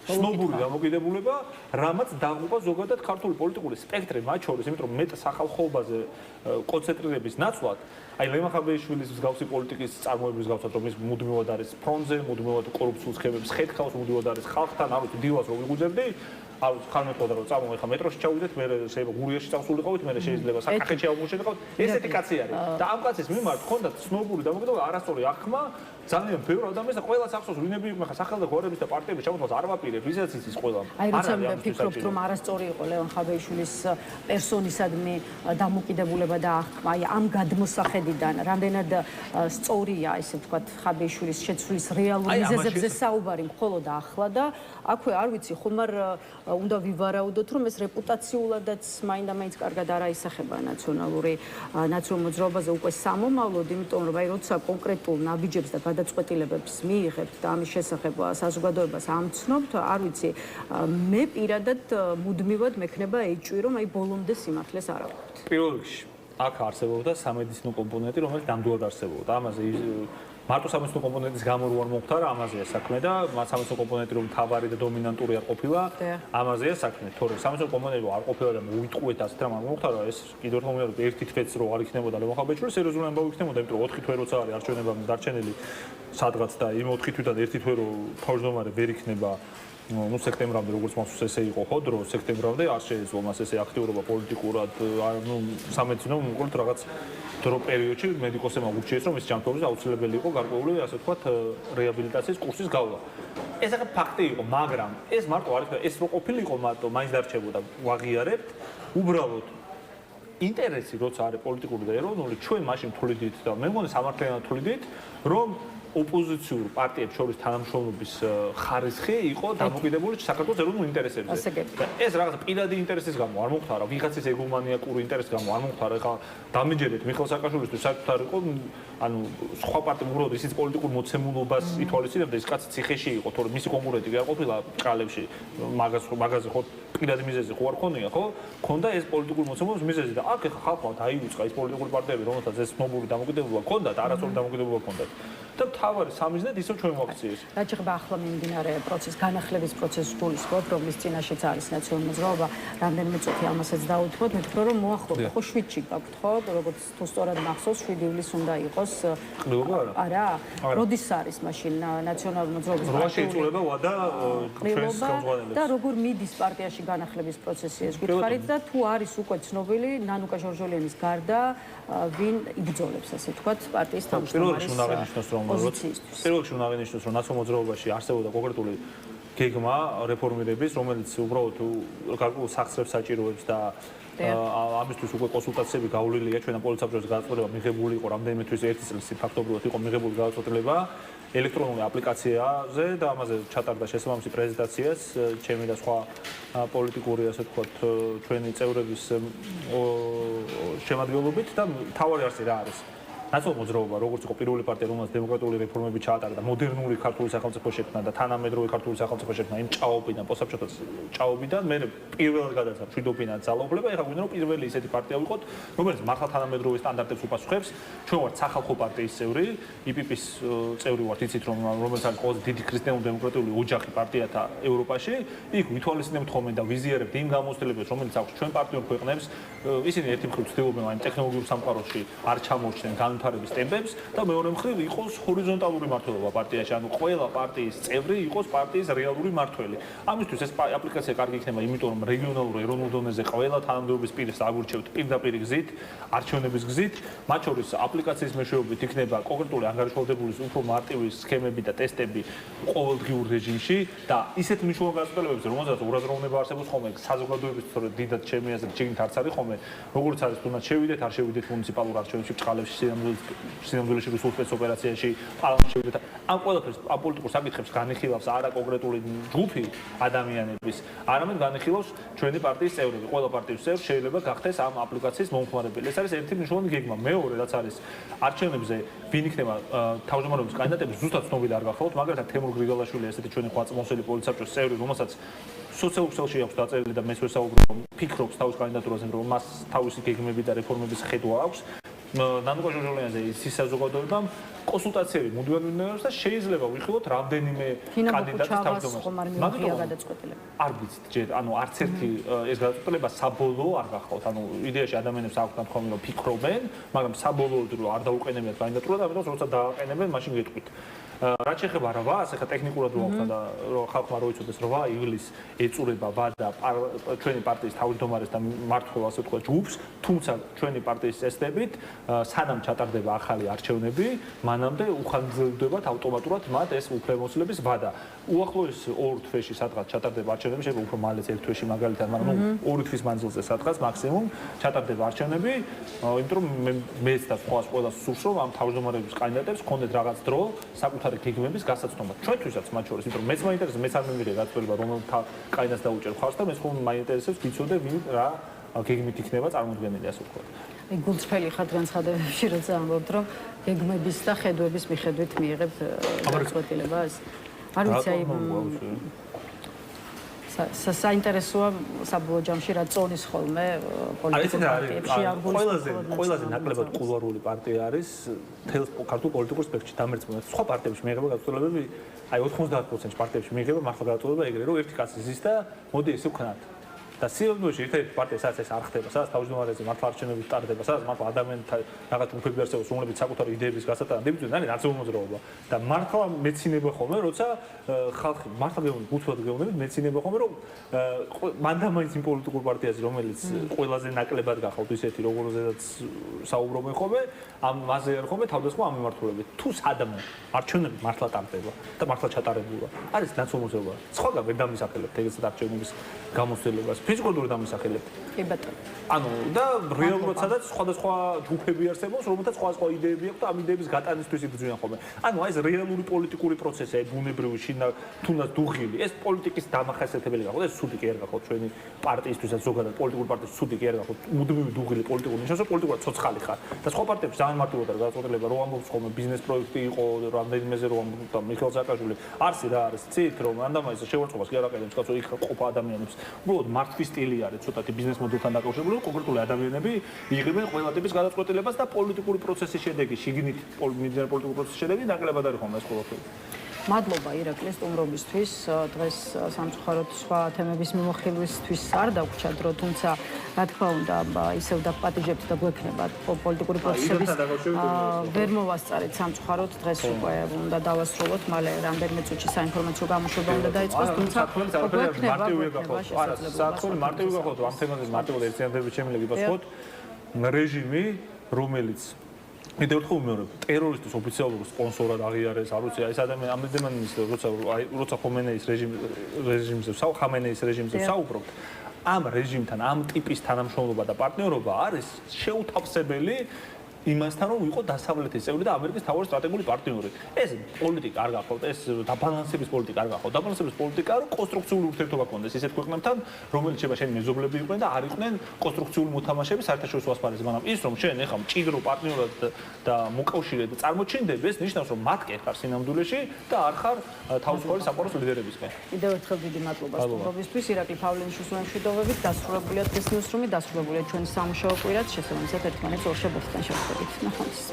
სნობური დამოკიდებულება, რამაც დაღუპა ზოგადად ქართული პოლიტიკური სპექტრი, მათ შორის, იმიტომ რომ მეტ სახალხოებაზე კონცენტრირების ნაცვლად, აი ლევან ხაბეიშვილის მსგავსი პოლიტიკის წარმოების მსგავსად, რომ ის მუდმივად არის ფრონტზე, მუდმივად კორუფციულ სქემებს ხედავს, მუდმივად არის ხალხთან, არ ვიცი, დილას რომ ვიგუძებდი, არ ვიცი, ხან მეთქვა რომ წამო ეხა მეტროში ჩავიდეთ, მე შეიძლება გურიაში წავსულიყავით, მე შეიძლება საკახეთში ავმოჩენიყავთ, ესეთი კაცი არის. და ამ კაცის მიმართ ჰქონდათ სნობური დამოკიდებულება, არასწორი აღქმა, ძალიან ბევრი ადამიანს და ყველას ახსოვს, ვინები იყო ხა სახელმწიფოების და პარტიების ჩამოთვალს არ ვაპირებ, ვისაც იცის ყველა. აი როცა ვფიქრობთ, რომ არასწორი იყო ლევან ხაბეიშვილის პერსონისადმი დამოკიდებულება და აღქმა, აი ამ გადმოსახედიდან რამდენად სწორია, ესე ვთქვათ, ხაბეიშვილის შეცვლის რეალურ მიზეზებზე საუბარი მხოლოდ ახლა და აქვე არ ვიცი, ხომარ უნდა ვივარაუდოთ, რომ ეს რეპუტაციულადაც მაინდა-მაინც კარგად არ აისახება ნაციონალურ მოძრაობაზე უკვე სამომავლოდ, იმიტომ რომ აი როცა კონკრეტულ ნაბიჯებს და გადაწყვეტილებებს მიიღებთ და ამის შესახებ საზოგადოებას ამცნობთ, არ ვიცი, მე პირადად მუდმივად მექნება ეჭვი, რომ აი ბოლომდე სიმართლეს არ აღვქვით. პირველ რიგში აქ არსებობდა სამედიცინო კომპონენტი, რომელიც ნამდვილად არსებობდა. ამაზე მარტო სამედიცინო კომპონენტის გამო რო არ მომხდარა, ამაზეა საქმე და სამედიცინო კომპონენტი რომ თავარი და დომინანტური არ ყოფილა, ამაზეა საქმე. თორემ სამედიცინო კომპონენტი რო არ ყოფილა და მოიტყუეთ ასეთ რამ არ მომხდარა, ეს კიდევ ერთხელ მე ვიტყვი, ერთი თვეც რო არ იქნებოდა ლევან ხაბეიშვილი, სერიოზული ამბავი იქნებოდა, იმიტომ რომ 4 თვე როცა არის არჩევნებამდე დარჩენილი სადღაც და იმ 4 თვიდან ერთი თვე რო თავმჯდომარე ვერ იქნება ну სექტემბრამდე როგორც მასუს ესე იყო ხო დრო სექტემბრამდე არ შეეძლო მას ესე აქტიურობა პოლიტიკურად ну სამედიცინო მოკლედ რაღაც დრო პერიოდში მედიკოსებმა ურჩიეს რომ ის ჯანმრთელობის აუცილებელი იყო გარკვეული ასე ვთქვათ რეაბილიტაციის კურსის გავლა ეს ახლა ფაქტი იყო მაგრამ ეს მარტო არ იქნა ეს რო ყოფილიყო მარტო მაინც დარჩებოდა ვაღიარებთ უბრალოდ ინტერესი როცა არის პოლიტიკური და ეროვნული ჩვენ მაშინ თვლიდით და მე მგონი სამართლიანად თვლიდით რომ ოპოზიციურ პარტიებს შორის თანამშრომლობის ხარისხი იყო დამოკიდებული საქართველოს ეროვნულ ინტერესებზე. ეს რაღაც პირადი ინტერესის გამო არ მომხდარა, ვიღაცის ეგომანიაკური ინტერესის გამო არ მომხდარა. ეხლა დამიჯერეთ მიხეილ სააკაშვილისთვის საერთოდ არ იყო, ანუ სხვა პარტიამ უბრალოდ ისიც პოლიტიკურ მოცემულობას ითვალისწინებდა, ის კაცი ციხეში იყო, თორემ მისი კონკურენტი არ ყოფილა ჭალებში. მაგაზე ხო პირადი მიზეზი ხო არ ქონია, ხო? ქონდა ეს პოლიტიკური მოცემულობის მიზეზი და აქ ეხლა ხალხმა დაივიწყა ის პოლიტიკური პარტიები, რომელთაც ეს სნობური დამოკიდებულება ჰქონდათ, არასწორი დამოკიდებულება ჰქონდათ. და თავარი სამიზნედ ისევ ჩვენ მოაქციეს. რაც ხება ახლა მიმდინარე პროცესს, განახლების პროცესს გულისხმობ, რომლის წინაშეც არის ნაციონალური მოძრაობა, რამდენიმე წუთი ამასაც დაუთმოთ, მე ვფიქრობ, რომ მოახლოვდა ხო 7-ში გაქვთ, ხო? როგორც თუ სწორად მახსოვს, 7 ივლისს უნდა იყოს. არა? როდის არის მაშინ ნაციონალური მოძრაობის პარტია? რა შეიცვლება ვადა ჩვენს ხელმძღვანელებს? და როგორ მიდის პარტიაში განახლების პროცესი ეს გითხარით და თუ არის უკვე ცნობილი ნანუკა ჟორჟოლიანის გარდა ვინ იბრძოლებს ასე ვთქვათ პარტიის თავმჯდომარის პოზიციისთვის. პირველში უნდა აღინიშნოს, რომ ნაციონალურ მოძრაობაში არსებობდა კონკრეტული გეგმა რეფორმირების, რომელიც უბრალოდ გარკვეულ სახსრებს საჭიროებს და ამისთვის უკვე კონსულტაციები გავლილია ჩვენა პოლიცაბჭოს გადაწყვეტილება მიღებული იყო რამდენიმე თვის ერთი წლის ფაქტობრივად იყო მიღებული გადაწყვეტილება ელექტრონული აპლიკაციაზე და ამაზე ჩატარდა შესაბამისი პრეზენტაციაც ჩემი და სხვა პოლიტიკური ასე ვთქვათ ჩვენი წევრების შემადგენლობით და თავარი არსი რა არის ნაციონალური მოძრაობა როგორც იყო პირველი პარტია რომელსაც დემოკრატიული რეფორმები ჩაატარა და მოდერნული ქართული სახელმწიფო შექმნა და თანამედროვე ქართული სახელმწიფო შექმნა იმ ჭაობიდან პოსტსაბჭოთა ჭაობიდან მე პირველად გადაცა მშვიდობიანად ძალაუფლება ეხლა გვინდა რომ პირველი ისეთი პარტია ვიყოთ რომელიც მართლა თანამედროვე სტანდარტებს უპასუხებს ჩვენ ვართ სახალხო პარტიის წევრი იპიპის წევრი ვართ იცით რომ რომელიც არის ყველაზე დიდი ქრისტიანული დემოკრატიული ოჯახი პარტიათა ევროპაში იქ ვითვალისწინებთ ხოლმე და ვიზიარებთ იმ გამოცდილებებს რომელიც აქვს ჩვენ პარტიულ ქვეყნებს ისინი ერთი მხრივ ცდილობენ აი ტექნოლოგიურ სამყაროში არ ჩამორჩნენ განვითარების ტემპებს და მეორე მხრივ იყოს ჰორიზონტალური მმართველობა პარტიაში, ანუ ყველა პარტიის წევრი იყოს პარტიის რეალური მმართველი. ამისთვის ეს აპლიკაცია კარგი იქნება, იმიტომ რომ რეგიონალურ ეროვნულ დონეზე ყველა თანამდებობის პირს აგურჩევთ პირდაპირ გზით, არჩევნების გზით, მათ შორის აპლიკაციის მეშვეობით იქნება კონკრეტული ანგარიშვალდებულის უფრო მარტივი სქემები და ტესტები ყოველდღიურ რეჟიმში და ისეთ მნიშვნელოვან გაწყვეტილებებზე, რომელზეც ურაზროვნება არსებობს ხოლმე საზოგადოების თორე დიდად ჩემი აზრით შეგინთ არც არის ხოლმე, როგორც არის თუნდაც შევიდეთ, არ შევიდეთ მუნიციპალურ არჩევნებში, ჭყალებში, სინამდვილეში რუსულ სპეცოპერაციაში, პარლამენტში შევიდეთ. ამ ყველაფერს ამ პოლიტიკურ საკითხებს განიხილავს არა კონკრეტული ჯგუფი ადამიანების, არამედ განიხილავს ჩვენი პარტიის წევრები. ყველა პარტიის წევრს შეიძლება გახდეს ამ აპლიკაციის მომხმარებელი. ეს არის ერთი მნიშვნელოვანი გეგმა. მეორე, რაც არის არჩევნებზე ვინ იქნება თავმჯდომარეობის კანდიდატები, ზუსტად ცნობილი არ გახსოვთ, მაგალითად თემურ გრიგალაშვილი, ესეთი ჩვენი ხვაწმოსელი პოლიტსაბჭოს წევრი, რომელსაც სოციალურ ქსელში აქვს დაწერილი და მეც ვესაუბრობ, ფიქრობს თავის კანდიდატურაზე, რომ მას თავისი გეგმები და რეფორმების ხედვა აქვს. ნანუკა ჟორჟოლიანზე ისი საზოგადოებამ კონსულტაციები მუდმივად მიმდინარეობს და შეიძლება ვიხილოთ რამდენიმე კანდიდატის თავმჯდომარეს. არ ვიცით ჯერ, ანუ არც ერთი ეს გადაწყვეტილება საბოლოო არ გახავთ. ანუ იდეაში ადამიანებს აქვთ ნათქვამი რომ ფიქრობენ, მაგრამ საბოლოოდ რომ არ დაუყენებიათ კანდიდატურა და ამიტომ როცა დააყენებენ, მაშინ გეტყვით. რაც შეეხება 8-ს, ახლა ტექნიკურად რო ახსნა და რო ხალხმა რო იცოდეს 8 ივლისს ეწურება ვადა ჩვენი პარტიის თავმჯდომარეს და მმართველ ასე ვთქვათ ჯგუფს, თუმცა ჩვენი პარტიის წესდებით სანამ ჩატარდება ახალი არჩევნები, მანამდე უხანგრძლივდებათ ავტომატურად მათ ეს უფლებამოსილების ვადა. უახლოეს 2 თვეში სადღაც ჩატარდება არჩევნები, შეიძლება უფრო მალეც 1 თვეში მაგალითად, მაგრამ 2 თვის მანძილზე სადღაც მაქსიმუმ ჩატარდება არჩევნები, იმიტომ რომ მეც და ყველა სურს რომ ამ თავმჯდომარეობის კანდიდატებს ჰქონდეთ რაღაც დრო საკუთარი გეგმების გასაცნობად. ჩვენთვისაც მათ შორის, იმიტომ რომ მეც მაინტერესებს, მეც არ მივიღე გაწყვეტილება რომელ კანდიდატს დაუჭერ ხარს და მეც ხომ მაინტერესებს ვიცოდე ვინ რა გეგმით იქნება წარმოდგენილი ასე ვთქვათ. გულწრფელი ხარ განცხადებებში, როცა ამბობთ, რომ გეგმების და ხედვების მიხედვით მიიღებთ გაწყვეტილებას. არ ვიცი, საინტერესოა საბოლოო ჯამში რა წონის ხოლმე პოლიტიკურ პარტიებში ყველაზე ნაკლებად კულუარული პარტია არის თელ ქართულ პოლიტიკურ სპექტრში დამერწმუნებით. სხვა პარტიებში მიიღება გაწყვეტილებები, აი 90% პარტიებში მიიღება მართლა გაწყვეტილება ეგრე, რომ ერთი კაცი ზის და მოდი ესე ვქნათ. და სიამოვნებაში ერთ-ერთი პარტია სადაც ეს არ ხდება, სადაც თავმჯდომარეზე მართლა არჩევნები ტარდება, სადაც მართლა ადამიანთა რაღაც უფლებები არსებობს, რომლებიც საკუთარი იდეების გასატარებლად დებენ, არც მოძრაობა. და მართლა მეცინება ხოლმე, როცა ხალხი მართლა გულწრფელად გეუბნებით, მეცინება ხოლმე, რომ მანდამაინც იმ პოლიტიკურ პარტიაზე, რომელიც ყველაზე ნაკლებად გახავთ ისეთი, როგორზედაც საუბრობენ ხოლმე, ამ მასზე არ ხოლმე თავდასხმა ამ მიმართულებით. თუ სადამ არჩევნები მართლა ტარდება და მართლა ჩატარებულა, არის ნაცნობობა. სხვაგან ვერ დამისახელებთ ეგეც არჩევნების გამოცდილებას. ფიზიკურად დამისახელებთ. კი ბატონო. ანუ და რეალურად სადაც სხვადასხვა ჯგუფები არსებობს, რომელთაც სხვადასხვა იდეები აქვს და ამ იდეების გატანისთვის იბრძვიან ხოლმე. ანუ აი ეს რეალური პოლიტიკური პროცესი, აი ბუნებრივი შინა თუნდაც დუღილი, ეს პოლიტიკის დამახასიათებელი გახდა, ეს ცუდი კი არ გახდა ჩვენი პარტიისთვისაც ზოგადად პოლიტიკური პარტიის ცუდი კი არ გახდა, მუდმივი დუღილი პოლიტიკური ნიშანსო პოლიტიკურად ცოცხალი ხარ. და სხვა პარტიებში ძალიან მარტივად არის გაწყვეტილება, რომ ამბობს ხოლმე ბიზნეს პროექტი იყო, რამდენიმეზე რომ ამბობდა მიხეილ სააკაშვილი, არსი რა არის, ცით რომ ანდამაის შევარწყობას კი არ აკეთებს, კაცო იქ ყოფა ადამიანებს. უბრალოდ მართვის სტილი არის ცოტათი ბიზნეს მოდელთან დაკავშირებული, კონკრეტული ადამიანები იღებენ ყველა ტიპის გადაწყვეტილებას და პოლიტიკური პროცესის შედეგი, შიგნით პოლიტიკური პროცესის შედეგი ნაკლებად არის ხოლმე ეს ყველაფერი. მადლობა ირაკლი სტუმრობისთვის. დღეს სამწუხაროდ სხვა თემების მიმოხილვისთვის არ დაგვჭა დრო, თუმცა რა თქმა უნდა ისევ დაპატიჟებთ და გვექნება პოლიტიკური პროცესების ვერ მოვასწარეთ სამწუხაროდ. დღეს უკვე უნდა დავასრულოთ, მალე რამდენიმე წუთში საინფორმაციო გამოშვება უნდა დაიწყოს, თუმცა გვექნება საათქოლი მარტივი გახოთ ამ თემაზე მარტივად ერთიანდებით შემიძლია გიპასუხოთ რეჟიმი, რომელიც კიდევ ერთხელ ვიმეორებ, ტერორისტის ოფიციალურ სპონსორად აღიარეს, არ ვიცი, ეს ადამიანის როცა ხომენეის რეჟიმზე ხამენეის რეჟიმზე საუბრობთ, ამ რეჟიმთან, ამ ტიპის თანამშრომლობა და პარტნიორობა არის შეუთავსებელი იმასთან, რომ იყო დასავლეთის წევრი და ამერიკის მთავარი სტრატეგიული პარტნიორი. ეს პოლიტიკა არ გახავთ, ეს დაბალანსების პოლიტიკა არ გახავთ. დაბალანსების პოლიტიკა რომ კონსტრუქციული ურთიერთობა გქონდეს ისეთ ქვეყნებთან, რომელიც შეიძლება შენ მეზობლები იყვნენ და არ იყვნენ კონსტრუქციული მოთამაშეები საერთაშორისო ასპარეზზე, მაგრამ ის რომ შენ ეხლა მჭიდრო პარტნიორად და მოკავშირედ წარმოჩინდები, ეს ნიშნავს, რომ მათ კი ხარ სინამდვილეში და არ ხარ თავისუფალი საყვარლის ლიდერებისგან. კიდევ ერთხელ დიდი მადლობა სტუმრობისთვის. ირაკლი ფავლენიშვილის უემშვიდობებით დასრულებულია დღის ნიუსრუმი, დასრულებულია ჩვენი სამუშაო კვირაც, შესაბამისად ერთმანეთს ორშაბათიდან შევხვდებით. ნახვამდის.